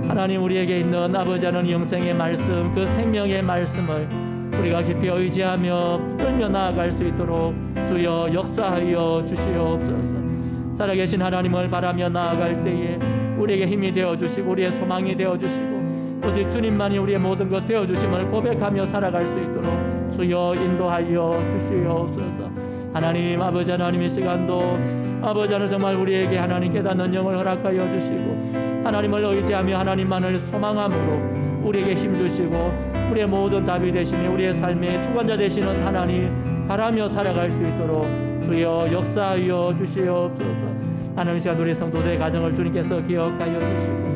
하나님, 우리에게 있는 아버지 하나님 영생의 말씀, 그 생명의 말씀을 우리가 깊이 의지하며 끌며 나아갈 수 있도록 주여 역사하여 주시옵소서. 살아계신 하나님을 바라며 나아갈 때에 우리에게 힘이 되어주시고 우리의 소망이 되어주시고 오직 주님만이 우리의 모든 것 되어주심을 고백하며 살아갈 수 있도록 주여 인도하여 주시옵소서. 하나님, 아버지 하나님의 시간도 아버지 하나님 정말 우리에게 하나님 깨닫는 영을 허락하여 주시고 하나님을 의지하며 하나님만을 소망함으로 우리에게 힘주시고 우리의 모든 답이 되시며 우리의 삶의 주관자 되시는 하나님 바라며 살아갈 수 있도록 주여 역사하여 주시옵소서. 하나님, 시간 우리 성도들의 가정을 주님께서 기억하여 주시고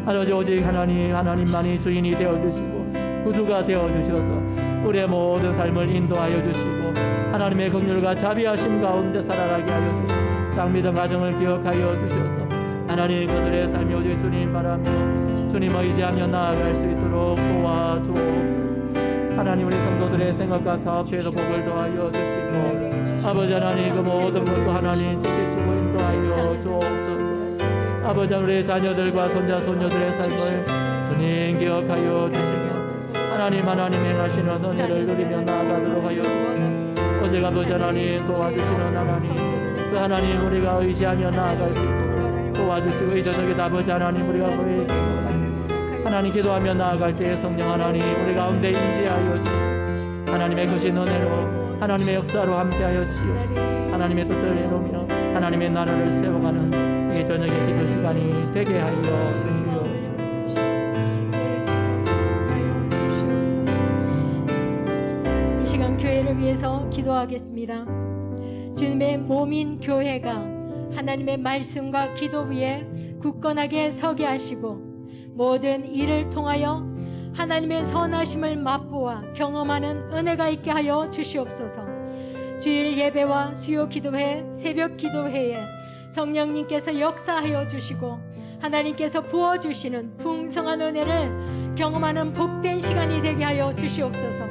아버지 오직 하나님만이 주인이 되어주시고 구주가 되어주셔서 우리의 모든 삶을 인도하여 주시고 하나님의 긍휼과 자비하심 가운데 살아가게 하여 주시고 장미든 가정을 기억하여 주셔서 하나님 그들의 삶이 오직 주님 바라며 주님 의지하며 나아갈 수 있도록 도와주옵소서. 하나님, 우리 성도들의 생각과 사업에도 복을 더하여 주시고 아버지 하나님 그 모든 것도 하나님 지키시고 인도하여 주옵소서. 아버지 우리의 자녀들과 손자 손녀들의 삶을 주님 기억하여 주시며 하나님 행하시는 은혜를 누리며 나아가도록 하여 주시고 오직 아버지 하나님 도와주시는 하나님 그 하나님 우리가 의지하며 나아갈 수 있도록 도와주시고 이 저녁에 아버지 하나님 우리가 구해주시고 하나님 기도하며 나아갈 때에 성령 하나님 우리 가운데 임재하여 주시고 하나님의 크신 은혜로 하나님의 역사로 함께하여 주시오. 하나님의 뜻을 이루며 하나님의 나라를 세워가는 이 저녁의 기도 시간이 되게 하여 주시오. 이 시간 교회를 위해서 기도하겠습니다. 주님의 몸인 교회가 하나님의 말씀과 기도 위에 굳건하게 서게 하시고 모든 일을 통하여 하나님의 선하심을 맛보아 경험하는 은혜가 있게 하여 주시옵소서. 주일 예배와 수요 기도회, 새벽 기도회에 성령님께서 역사하여 주시고 하나님께서 부어주시는 풍성한 은혜를 경험하는 복된 시간이 되게 하여 주시옵소서.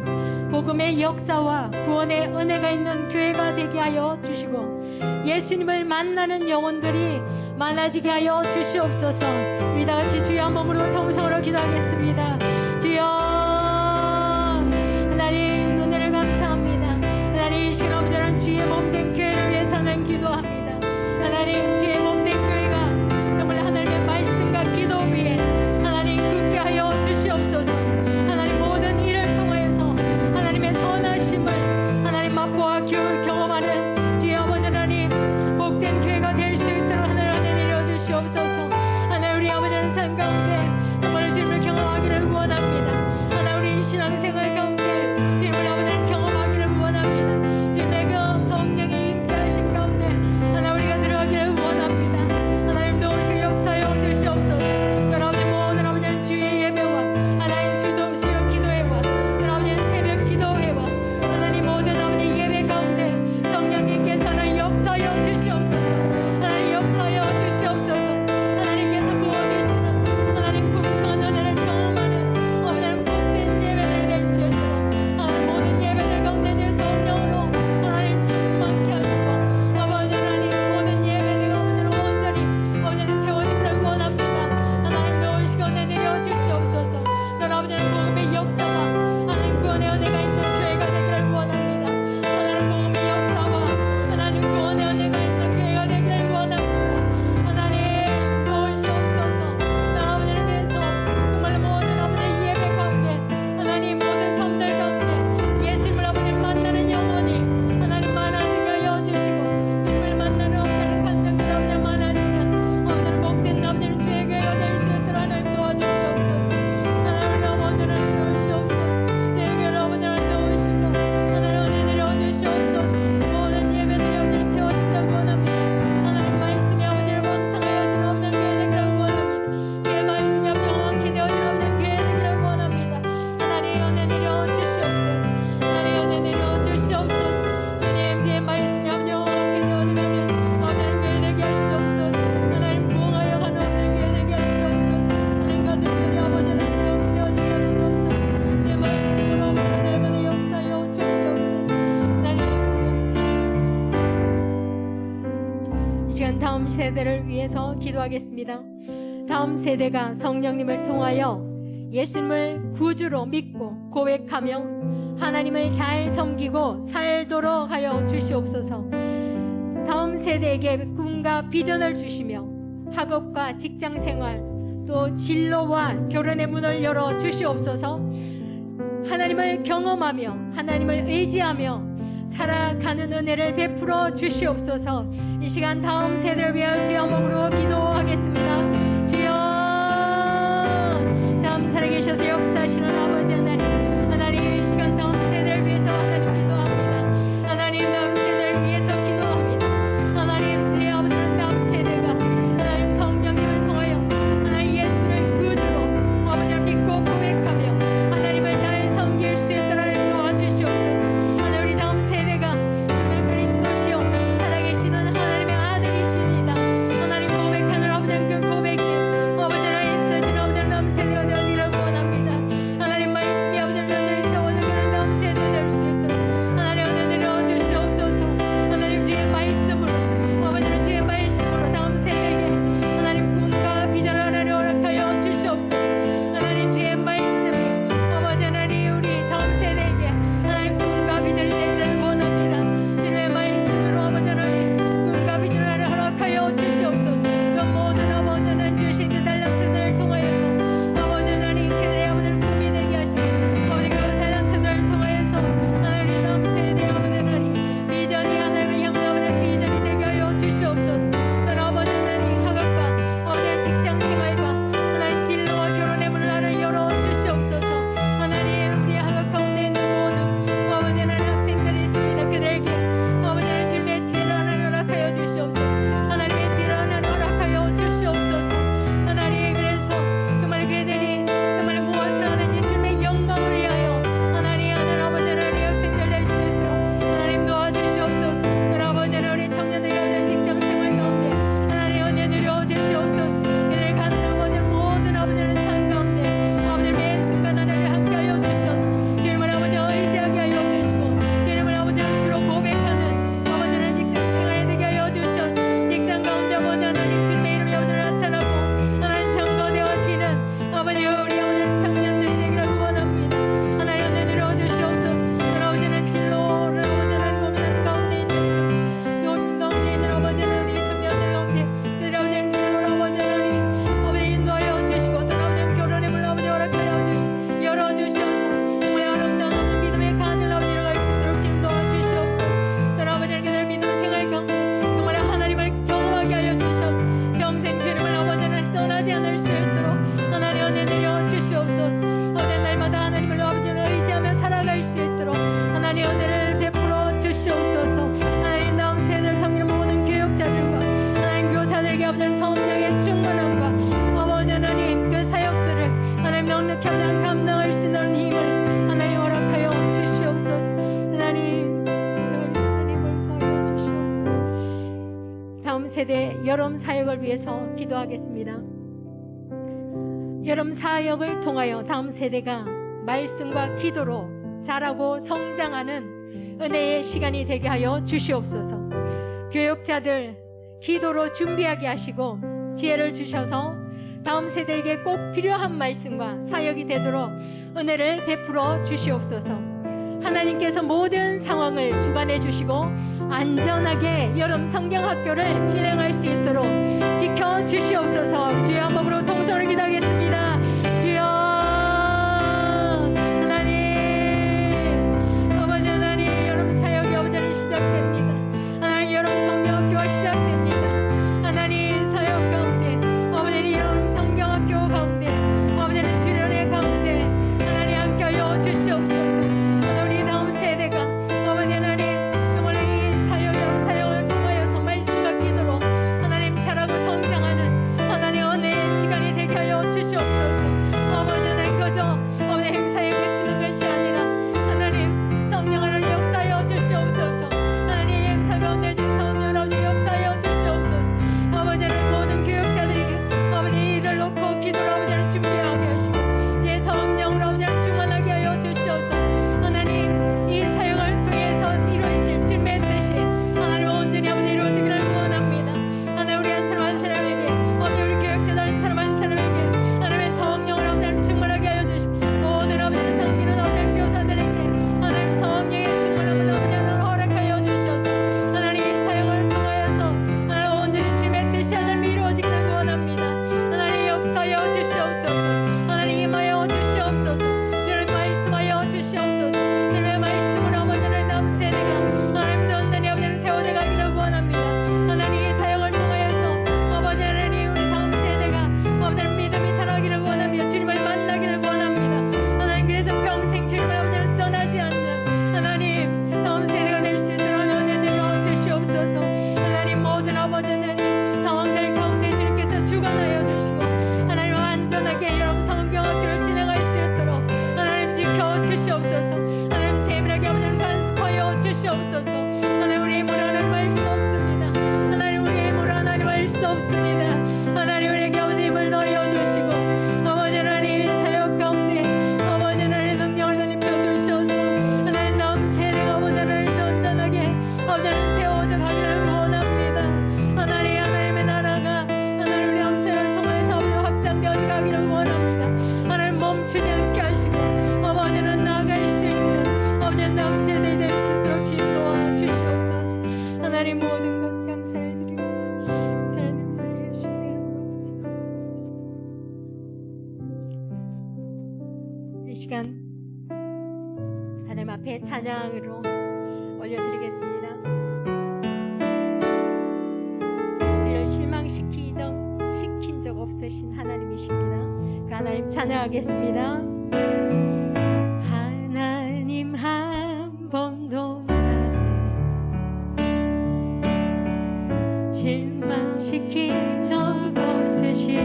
복음의 역사와 구원의 은혜가 있는 교회가 되게 하여 주시고 예수님을 만나는 영혼들이 많아지게 하여 주시옵소서. 우리 다 같이 주여 한 몸으로 통성으로 기도하겠습니다. 주여 하나님 은혜를 감사합니다. 하나님 신앙자는 주의 몸된 교회를 위해서 하나님 기도합니다. 하나님 주의 몸된 교회가 정말 하나님의 말씀과 기도 위에 하나님 굳게 하여 주시옵소서. 하나님 모든 일을 통하여서 하나님의 선하심을 하나님 맛보아 경험하는 주의 아버지 하나님 복된 교회가 될 수 있도록 하나님 은혜 내려 주시옵소서. 하나님 우리 아버지 하나님 삶 가운데 정말 주님을 경험하기를 원합니다. 하나님 우리 신앙생활 가운데 주님을 아버지 하나님 경험하기를 원합니다. 주님 내가 성령의 임재하신 가운데 하나님 우리가 들어가기를 원합니다. 하나님 도우시고 역사여 주시옵소서. 여러분의 모든 아버지 하나님 주일 예배와 하나님 수요 기도회와 아버지 새벽 기도회와 하나님 모든 아버지 예배 가운데 성령님께서 하나님 역사여 주시옵소서. 하나님 역사여 주시옵소서. 하나님께서 부어주시는 하나님 풍성한 은혜를 경험하는 아버지 하나님 복된 예배들 될 수 있도록 하나님 모든 예배들 가운데 주 성령으로 하나님 충만케 하시고 아버지 하나님 모든 예배들 아버지를 온전히 아버지는 세워지기를 원합니다. 하나님 도우시고 은혜 내려 주시옵소서. 아버지 하나님 복음의 역사와 하나님 구원의 은혜가 있는 교회가 되기를 원합니다. 하나님 복음의 역사와 하나님 구원의 은혜가 있는 교회가 되기를 원합니다. 하나님 도우시옵소서. 아버지는 그래서 정말 모든 아버지의 예배 가운데 하나님 모든 삶들 가운데 예수님을 아버지를 만나는 영혼이 하나님 많아지게 하여 주시고 주님을 만나는 아버지는 간증들 아버지 많아지는 아버지는 복된 아버지는 주의 교회가 될 수 있도록 하나님 도와주시옵소서. 하나님 우리 아버지는 도우시옵소서. 주의 교회를 아버지는 도우시고 하나님 은혜 내려주시옵소서. 모든 예배들이 아버지를 세워지기를 원합니다. 하나님 말씀이 아버지를 왕성하여 주는 아버지는 교회 되기를 원합니다. 주의 말씀이 평안케 되어주는 아버지는 교회 되기를 원합니다. 하나님 은혜 내려주시옵소서. 하나님 은혜 내려주시옵소서. 주님 주의 말씀이 평안케 되어지면 아버지는 교회 되게 하시옵소서. 하나님 부흥하여 가는 아버지는 교회 되게 하시옵소서. 하나님 가족들이 아버지는 부흥 되어지게 하시옵소서. 주의 말씀으로 아버지는 내면의 역사여 주시옵소서. 하나님 이 시간 다음 세대를 위해서 기도하겠습니다. 다음 세대가 성령님을 통하여 예수님을 구주로 믿고 고백하며 하나님을 잘 섬기고 살도록 하여 주시옵소서. 다음 세대에게 꿈과 비전을 주시며 학업과 직장생활 또 진로와 결혼의 문을 열어 주시옵소서. 하나님을 경험하며 하나님을 의지하며 살아가는 은혜를 베풀어 주시옵소서. 이 시간 다음 세대를 위하여 주여 몸으로 기도하겠습니다. 주여 참 살아계셔서 역사하시는 아버지 하나님, 하나님 이 시간 다음 세대를 위해서 하나님 기도합니다. 하나님 다음 세대를 위해서 기도합니다. 하나님 주의 아버지는 다음 세대가 하나님 성령님을 통하여 하나님 예수를 구주로 아버지를 믿고 고백하며 하나님을 잘 섬길 수 있도록 도와주시옵소서. 하나님 우리 다음 세대가 주는 그리스도시요 살아계시는 하나님의 아들이시니다. 하나님 고백하는 아버지는 그 고백이 아버지 우리 아버지는 청년들이 되기를 원합니다. 하나님 은혜 내려 주시옵소서. 아버지는 진로를 아버지 하나님 고민하는 가운데 있는 고민 가운데 있는 아버지 하나님 우리 청년들 가운데 그들 아버지는 진로를 아버지 하나님 아버지 인도하여 주시고 또 아버지는 결혼의 문 아버지 허락하여 열어주셔서 정말 아름다운 없는 믿음의 가정을 아버지 이뤄갈 수 있도록 진도하 주시옵소서. 또 아버지는 그들 믿음 생활 가운데 정말 하나님을 경험하게 하여 주셔서 평생 주님을 아버지 하나님 떠나지 않을 수 있도록 하나님 은혜 내려 주시옵소서. 아버지 날마다 하나님을 아버지를 의지하며 살아갈 수 있도록 하나님 은혜를 베풀어 주시옵소서. 하나님 다음 세대를 섬기는 모든 교육자들과 하나님 교사들에게 아버지는 성령의 충만함과 아버지 하나님 그 사역들을 하나님 넉넉히 아버지 감당할 수 있는 힘을 하나님 허락하여 주시옵소서. 하나님 힘을 더하여 주시옵소서. 다음 세대 여름 사역을 위해서 기도하겠습니다. 여름 사역을 통하여 다음 세대가 말씀과 기도로 자라고 성장하는 은혜의 시간이 되게 하여 주시옵소서. 교육자들 기도로 준비하게 하시고 지혜를 주셔서 다음 세대에게 꼭 필요한 말씀과 사역이 되도록 은혜를 베풀어 주시옵소서. 하나님께서 모든 상황을 주관해 주시고 안전하게 여름 성경학교를 진행할 수 있도록 지켜 주시옵소서. 주여 한 몸으로 동선을 기도하겠습니다. 주여 하나님 아버지 하나님 여름 사역이 아버지는 시작됩니다. 하나님 여름 성경학교가 시작됩니다. 하나님 사역 가운데 아버지는 여름 성경학교 가운데 아버지는 수련회 가운데 하나님 함께하여 주시옵소서. 우리 다음 세대가 아버지 하나님 정말 이 사역 여름 사역을 통하여서 말씀과 기도로 하나님 자라고 성장하는 하나님 은혜의 시간이 되게 하여 주시옵소서. 아버지 하나님 그저 아버지 행사에 그치는 것이 아니라 하나님 성령하는 역사하여 주시옵소서. 하나님 행사 가운데 주 성령 아버지 역사하여 주시옵소서. 아버지 하나님 모든 교육자들에게 아버지 일을 놓고 기도를 아버지를 준비하게 하시고 제 성령으로 아버지를 충만하게 하여 주시옵소서. 하나님 이 사역을 통해서 이루어질 주님의 뜻이 하나님 온전히 아버지 이루어지기를 원합니다. 하나님 우리 한 사람 한 사람에게 아버지 우리 교육자들 한 사람 한 사람에게 하나님의 성령을 아버지를 충만하게 하여 주시고 모든 아버지를 섬기는 아버지 교사들에게 하나님 성령의 충만함을 아버지를 허락하여 주셔서 하나님 이 사역을 통하여서 하나님 온전히 주님의 뜻이 하나님 이루어지기를 원합니다. 하나님 역사하여 주시옵소서. 하나님 임하여 주시옵소서. 주님 말씀하여 주시옵소서. 주님의 말씀으로 아버지를 다음 세대가 하나님 든든히 아버지를 세워져 가기를 원합니다. 하나님 이 사역을 통하여서 아버지 하나님 우리 다음 세대가 아버지를 믿음이 자라기를 원합니다. 주님을 만나기를 원합니다. 하나님 그래서 평생 주님을 아버지를 떠나지 않는 하나님 다음 세대가 될 수 있도록 은혜 내려 주시옵소서. 하나님 모든 아버지 하나님 상황들 가운데 주님께서 주관하여 주시고 하나님 안전하게 여러분 성경학교를 진행할 수 있도록 하나님 지켜 주시옵소서. 하나님 세밀하게 아버지를 간섭하여 주시옵소서. 하나님 우리의 힘으로 하나님 할 수 없습니다. 하나님 우리의 힘으로 하나님 할 수 없습니다. 하나님 우리에게 아버지 힘을 더하여 주시고 아버지 하나님 사역 가운데 아버지 하나님 능력을 더 입혀 주셔서 하나님 다음 세대가 아버지 하나님 든든하게 아버지 하나님 세워져 가기를 원합니다. 하나님 하나님의 나라가 하나님 우리 다음 세대를 통해서 아버지 확장되어져 가기를 원합니다. 하나님 멈추지 않게 하시고 아버지는 나아갈 수 있는 아버지는 다음 세대 될 수 있도록 인도하 주시옵소서. 하나님 모든 것 감사를 드립니다. 감사를 예수님의 이름으로 기도드렸습니다. 이 시간 하나님 앞에 찬양으로 올려드리겠습니다. 우리를 실망시킨 적 없으신 하나님이십니다. 그 하나님 찬양하겠습니다. 하나님 한 번도 나를 실망시킨 적 없으시고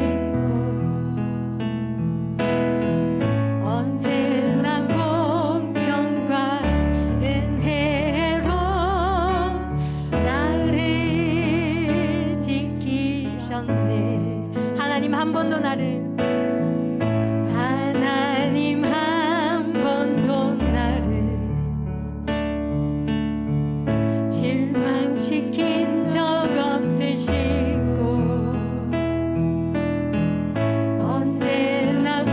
언제나 공평과 은혜로 나를 지키셨네. 하나님 한 번도 나를 하나님 한 번도 나를 실망시킨 적 없으시고 언제나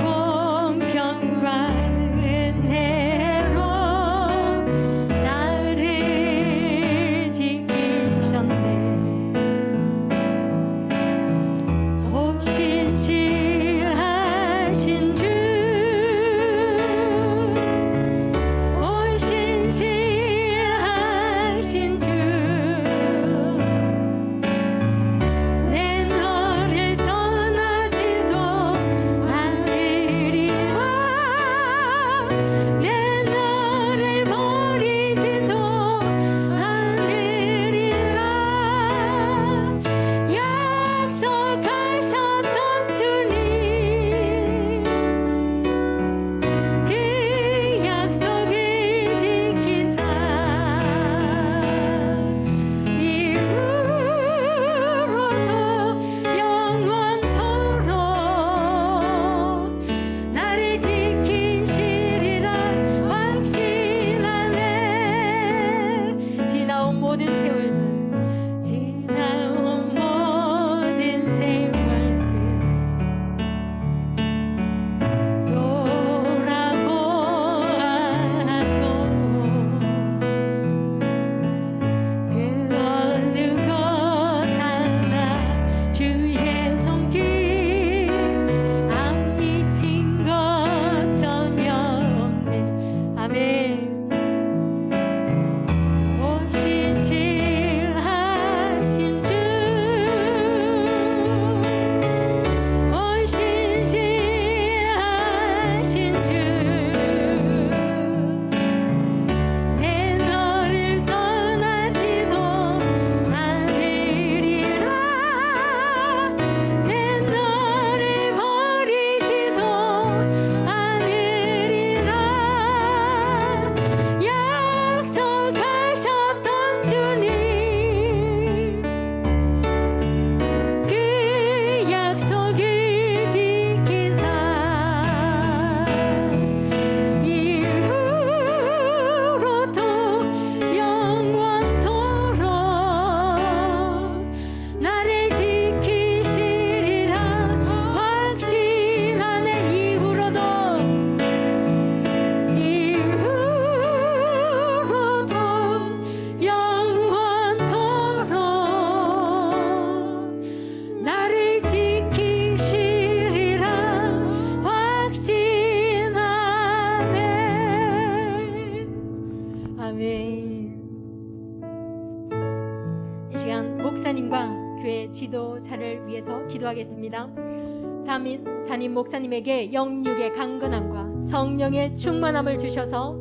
교회 지도자를 위해서 기도하겠습니다. 담임 목사님에게 영육의 강건함과 성령의 충만함을 주셔서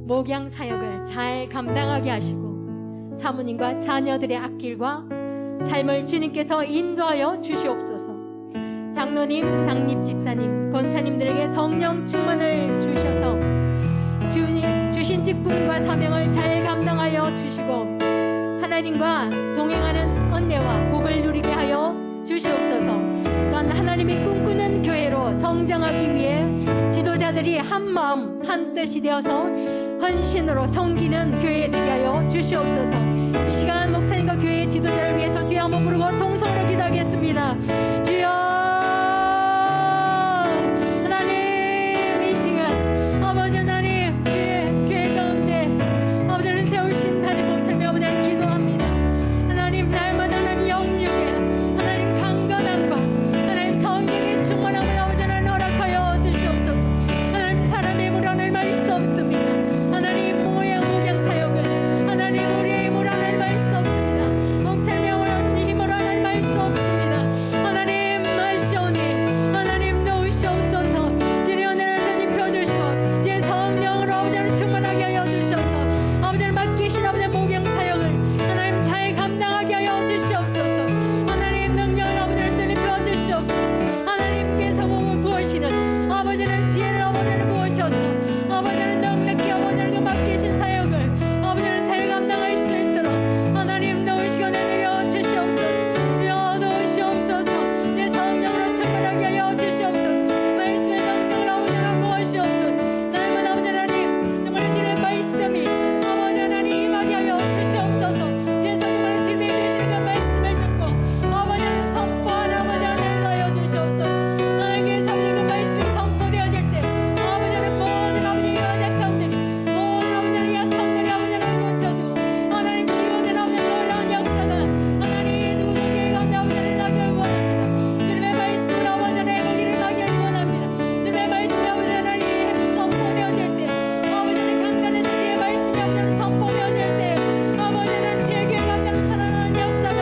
목양 사역을 잘 감당하게 하시고 사모님과 자녀들의 앞길과 삶을 주님께서 인도하여 주시옵소서. 장로님, 장립 집사님, 권사님들에게 성령 충만을 주셔서 주님 주신 직분과 사명을 잘 감당하여 주시고 하나님과 동행하는 은혜와 복을 누리게 하여 주시옵소서. 또한 하나님이 꿈꾸는 교회로 성장하기 위해 지도자들이 한 마음 한 뜻이 되어서 헌신으로 섬기는 교회 되게 하여 주시옵소서. 이 시간 목사님과 교회 지도자를 위해서 주여 한번 부르고 통성으로 기도하겠습니다. 주여 하나님, 이 시간 아버지 하나님 주의 교회 가운데 아버지를 세우신 하나님 목사님 아버지를 기도합니다. 하나님 날마다 하나님 영육에 하나님 강건함과 하나님 성령의 충만함을 아버지 하나님 허락하여 주시옵소서. 하나님 사람의 힘으로 하나님 할 수 없습니다. 하나님 목양 사역은 하나님 우리의 힘으로 하나님 할 수 없습니다. 목사님의 힘으로 하나님 할 수 없습니다. 하나님 마시오니 하나님 도우시옵소서. 주의 은혜를 더 입혀주시고 주의 성령으로 아버지를 충만하게 하여 주셔서 아버지를 맡기신 아버지의 목양 사역을 하나님 잘 감당하게 하여 주시옵소서. 하나님 능력을 아버지를 더 입혀주시옵소서. 하나님께서 몸을 부으시는 아버지는 지혜를 아버지를 부으셔서 아버지는 능력히 아버지를 맡기신 사역을 아버지는 잘 감당할 수 있도록 하나님 도우시고 내려 주시옵소서. 주여 도우시옵소서. 제 성령으로 충만하게 하여 주시옵소서. 말씀의 능력을 아버지를 부으시옵소서. 날마다 아버지 하나님 정말 주의 말씀이 아버지 하나님 임하게 하여 주시옵소서. 그래서 정말 주님이 주시는 그 말씀을 듣고 아버지는 선포하는 아버지 하나님을 하여 주시옵소서. 하나님께서 아버지 그 말씀이 선포되어질 때 아버지는 모든 아버지의 연약함들이 모든 아버지의 약함들이 아버지 하나님 고쳐주고 하나님 치유된 아버지 놀라운 역사가 하나님 누구에게 가운데 아버지 하나님 나기를 원합니다. 주님의 말씀을 아버지 하나님 보기를 나기를 원합니다. 주님의 말씀이 아버지 하나님 선포되어질 때 아버지 하나님 강단에서 주의 말씀이 아버지 하나님 선포되어질 때 아버지 하나님 주의 교회 가운데 살아나는 역사가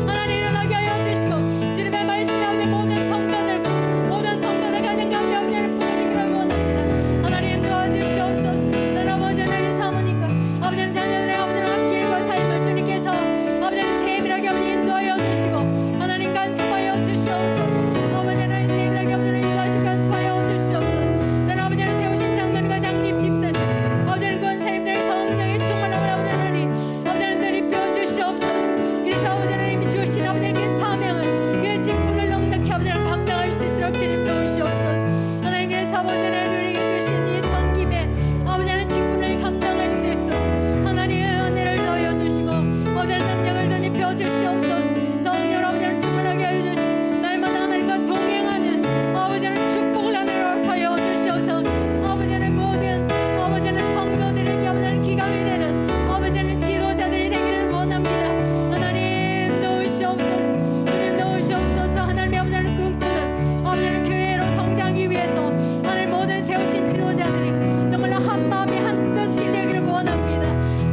하나님 일어나게 하여 주시고 주님의 말씀이 아버지 모든 성도들과 모든 성도들 가정 가운데 아버지 하나님 부어지기를 원합니다. 하나님 도와주시옵소서. 난 아버지 하나님 사모님과 아버지 하나님 자녀들의 아버지 하나님 앞길과 삶을 주님께서 아버지 하나님 세밀하게 아버지 인도하여 주시고 하나님 간섭하여 주시옵소서. 아버지 하나님 세밀하게 아버지 하나님 인도하시고 간섭하여 주시옵소서. 난 아버지 하나님 세우신 장로님과 장립 집사님 아버지 하나님 권사님들의 성령의 충만함을 아버지 하나님 아버지 하나님 늘 입혀 주시옵소서. 그래서 아버지 하나님이 주신 아버지 하나님의 사명을 그 직분을 넉넉히 아버지 하나님 감당할 수 있도록 주님 도우시옵소서. 하나님 그래서 아버지 하나님 우리에게 주신 이 섬김의 아버지 하나님 직분을 감당할 수 있도록 하나님의 은혜를 더하여 주시고 아버지 하나님 능력을 더 입혀 주시옵소서. 성령 아버지 하나님 충만하게 하여 주시고 날마다 하나님과 동행하는 아버지 하나님 축복을 하나님 하여 주시옵소서. 아버지 하나님 모든 아버지 하나님 성도들에게 아버지 하나님 기감이 되는 아버지 하나님 지도자들이 되기를 원합니다. 하나님 도우시옵소서. 주님 도우시옵소서. 하나님 아버지 하나님 꿈꾸는 아버지 하나님 교회로 성장하기 위해서 하나님 모든 세우신 지도자들이 정말 한 마음이 한 뜻이 되기를 원합니다.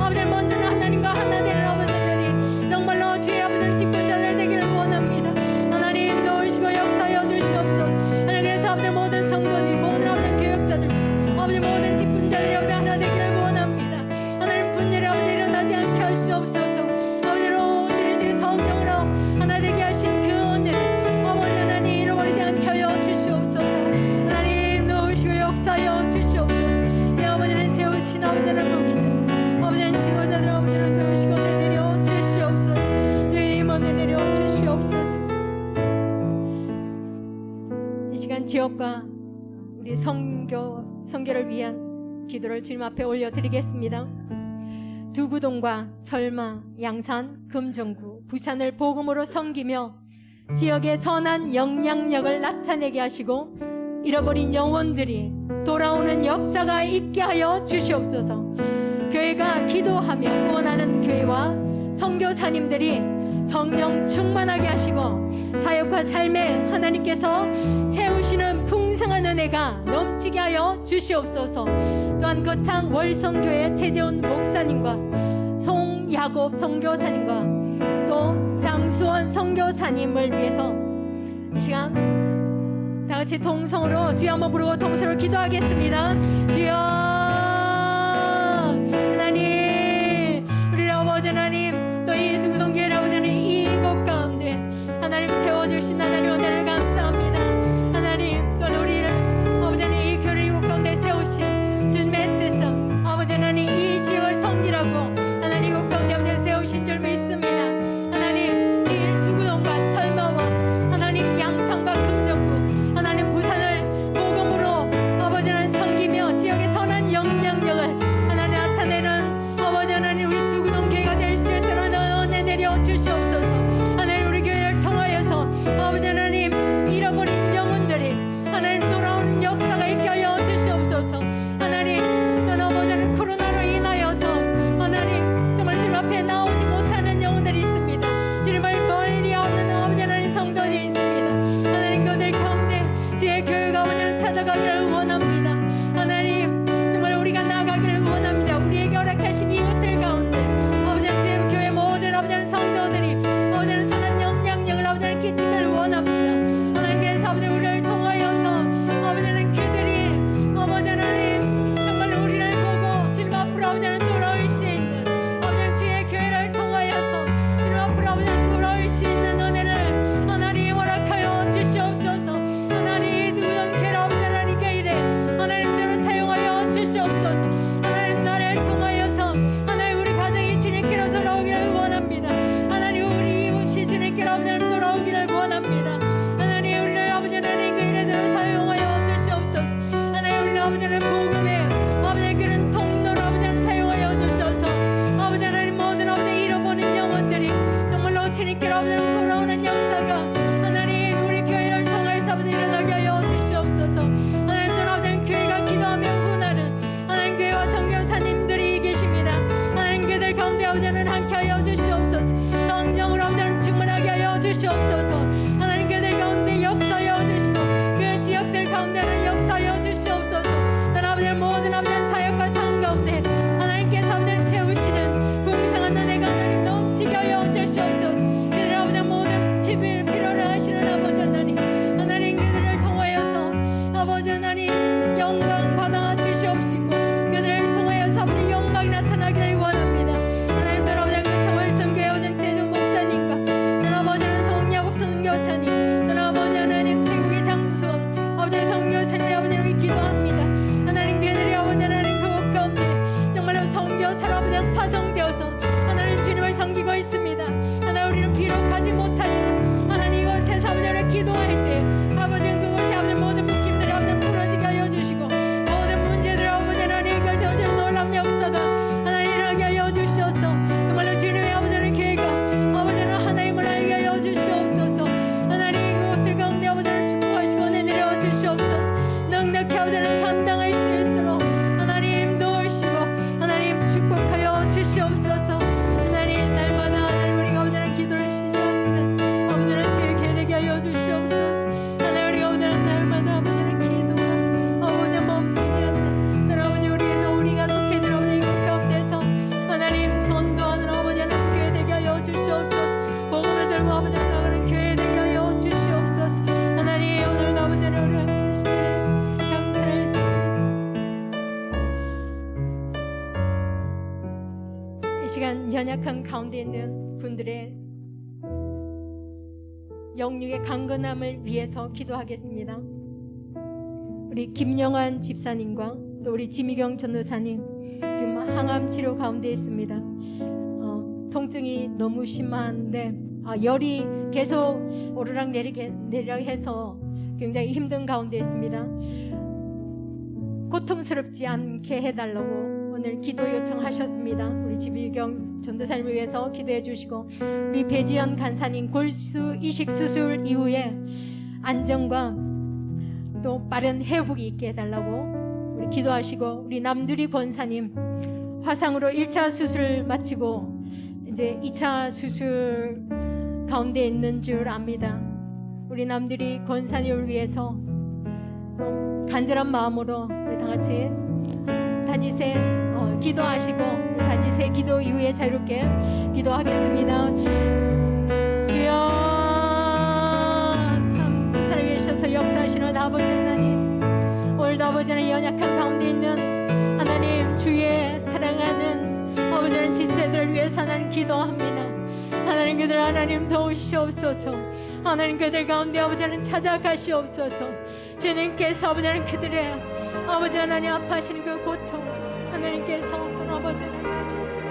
아버지 하나님 먼저는 하나님과 하나 되는 아버지 하나님 정말로 주의 아버지 하나님 직분자들 되기를 원합니다. 하나님 도우시고 역사하여 주시옵소서. 하나님 그래서 아버지 모든 성도들이 모든 아버지 교역자들 아버지 모든 직분자들이 아버지 하나 되기를 원합니다. 하나님 분열이 아버지 일어나지 않게 하시옵소서. 아버지로 온전히 주의 성령으로 하나 되게 하신 그 은혜를 아버지 하나님 잃어버리지 않게 하여 주시옵소서. 하나님 도우시고 역사하여 주시옵소서. 제 아버지는 세우신 아버지 하나님 목기자 아버지 하나님 지도자들 아버지 하나님 도우시고 내려 주시옵소서. 주님 은혜 내려 주시옵소서. 이 시간 지역과 우리 선교를 위한 기도를 주님 앞에 올려드리겠습니다. 두구동과 절마, 양산, 금정구, 부산을 복음으로 섬기며 지역의 선한 영향력을 나타내게 하시고 잃어버린 영혼들이 돌아오는 역사가 있게 하여 주시옵소서. 교회가 기도하며 구원하는 교회와 선교사님들이 성령 충만하게 하시고 사역과 삶에 하나님께서 채우시는 풍성한 은혜가 넘치게 하여 주시옵소서. 또한 거창 월성교회 최재훈 목사님과 송야곱 선교사님과 또 장수 장수원 선교사님을 위해서 이 시간 다 같이 동성으로 주여 한번 부르고 동성으로 기도하겠습니다. 주여 하나님, 우리 아버지 하나님, 또 이 두구동교회 아버지 하나님, 이곳 가운데 하나님 세워주신 하나님 은혜를 감사합니다. 하나님, 또 우리를 아버지 하나님 이 교회를 이곳 가운데 세우신 주님의 뜻은 아버지 하나님 이 지역을 섬기라고 하나님 이곳 가운데 아버지 하나님 세우신 줄 믿습니다. 하나님, 이 두구동과 철마원, 하나님 양산과 금정구, 하나님 부산을 복음으로 아버지 하나님 섬기며 지역의 선한 영향력을 하나님 나타내는 아버지 하나님 우리 두구동 교회가 될 수 있도록 은혜 내려 주시옵소서. 하나님, 우리 교회를 통하여서 아버지 하나님 잃어버린 영혼들이 하나님 돌아오는 역사가 있게 하여 주시옵소서. 하나님, 또 아버지 하나님 코로나로 인하여서 하나님 정말 주님 앞에 나오지 못하는 영혼들이 있습니다. 주님을 멀리하는 아버지 하나님 성도들이 있습니다. 하나님, 그들 가운데 주의 교회가 아버지 하나님 찾아가기를 원합니다. 하나님, 정말 우리가 나가기를 원합니다. 우리에게 허락하신 이웃들 가운데 아버지 하나님 주의 교회 모든 아버지 하나님 성도들이 아버지 하나님 선한 영향력을 아버지 하나님 끼치기를 원합니다. 하나님, 그래서 아버지 우리를 통하여서 아버지 하나님 그들이 아버지 하나님 정말 우리를 보고 주님 앞으로 아버지 하나님 돌아올 수 있는 아버지 하나님 주의 교회를 통하여서 주님 앞으로 아버지 하나님 돌아올 수 있는 은혜를 하나님 허락하여 주시옵소서. 하나님, 두구동 교회 아버지 하나님 교회를 하나님대로 사용하여 주시옵소서. 하나님, 나를 통하여서 하나님 우리 가정이 주님께로 돌아오기를 원합니다. 하나님, 우리 이웃이 주님께로 아버지 하나님 돌아오기를 원합니다. 하나님, 우리를 아버지 하나님 그 일에대로 사용하여 주시옵소서. 하나님, 우리를 아버지 하나님 복음의 아버지 하나님 그런 통로로 아버지 하나님 사용하여 주셔서 아버지 하나님 모든 아버지 하나님 잃어버린 영혼들이 정말로 주님께로 아버지 하나님 돌아오는 역사가 하나님 우리 교회를 통하여서 아버지 일어나게 하여 주시옵소서. 하나님, 또 아버지 하나님 교회가 기도하며 훈하는 하나님 교회와 선교사님들이 계십니다. 하나님, 그들 가운데 아버지 하나님 함께하여 주시옵소서. 성령으로 아버지 하나님 충만하게 하여 주시옵소서. 하나님, 그들 가운데 역사하여 주시고 그 지역들 가운데 하나님 역사하여 주시옵소서. 또 아버지 하나님 모든 아버지 하나님 사역과 삶 가운데 하나님께서 아버지 하나님 채우시는 풍성한 은혜가 하나님 넘치게 하여 주시옵소서. 그들 아버지 하나님 모든 집을 필요로 하시는 아버지 하나님, 하나님 그들을 통하여서 아버지 하나님 영광 받아 주시옵시고 그들을 통하여서 아버지 영광이 나타나기를 원합니다. 하나님, 또 아버지 하나님 정월성교회 아버지 최종 목사님과 또 아버지 하나님 송야곱 선교사님, 또 아버지 하나님 태국의 장수원 아버지 선교사님 아버지 하나님 기도합니다. 하나님, 그들이 아버지 하나님 그곳 가운데 정말로 선교사로 아버지 하나님 파송되어서 하나님 주님을 섬기고 있습니다. 하나님, 우리는 비록 가지 못하지만 하나님 이곳에서 아버지 하나님 기도할 때 아버지 그곳에 아버지 모든 묶임들이 아버지 하나님 풀어지게 하여 주시고 모든 문제들 아버지 하나님 해결되어지는 놀라운 역사가 하나님 일어나게 하여 주시옵소서. 정말로 주님의 아버지 하나님 교회가 아버지 하나님 하나님을 알게 하여 주시옵소서. 하나님, 그것들 가운데 아버지 하나님 축복하시고 은혜 내려 주시옵소서. 넉넉히 아버지 하나님 감당할 수 있도록 하나님 도우시고 하나님 축복하여 주시옵소서. 하나님, 날마다 하나님 우리가 아버지 하나님 기도를 시작하는 아버지 하나님 주의 교회 되게 하여 주시옵소서. 하나님, 우리가 아버지 하나님 날마다 아버지 하나님 기도를 아버지 멈추지 않는 하나님 아버지 우리가 속해 있는 아버지 이곳 가운데서 하나님 전도하는 아버지 하나님 교회 되게 하여 주시옵소서. 복음을 들고 아버지 하나님 나가는 교회 되게 하여 주시옵소서. 하나님, 오늘 아버지 하나님 우리 함께 하시기를 감사를 드립니다. 이 시간 연약한 가운데 있는 분들의 영육의 강건함을 위해서 기도하겠습니다. 우리 김영환 집사님과 또 우리 지미경 전도사님 지금 항암 치료 가운데 있습니다. 통증이 너무 심한데 열이 계속 오르락 내리락 해서 굉장히 힘든 가운데 있습니다. 고통스럽지 않게 해달라고 오늘 기도 요청하셨습니다. 우리 지미경 전도사님을 위해서 기도해 주시고 우리 배지연 간사님 골수 이식 수술 이후에 안정과 또 빠른 회복이 있게 해달라고 우리 기도하시고 우리 남두리 권사님 화상으로 1차 수술 마치고 이제 2차 수술 가운데 있는 줄 압니다. 우리 남두리 권사님을 위해서 간절한 마음으로 우리 다 같이 다지세 기도하시고 다지세 기도 이후에 자유롭게 기도하겠습니다. 주여 가운데서 역사하시는 아버지 하나님, 오늘도 아버지 하나님 연약한 가운데 있는 하나님 주의 사랑하는 아버지 하나님 지체들을 위해서 하나님 기도합니다. 하나님 그들 하나님 도우시옵소서. 하나님 그들 가운데 아버지 하나님 찾아가시옵소서. 주님께서 아버지 하나님 그들의 아버지 하나님 아파하시는 그 고통 하나님께서 어떤 아버지 하나님 하시는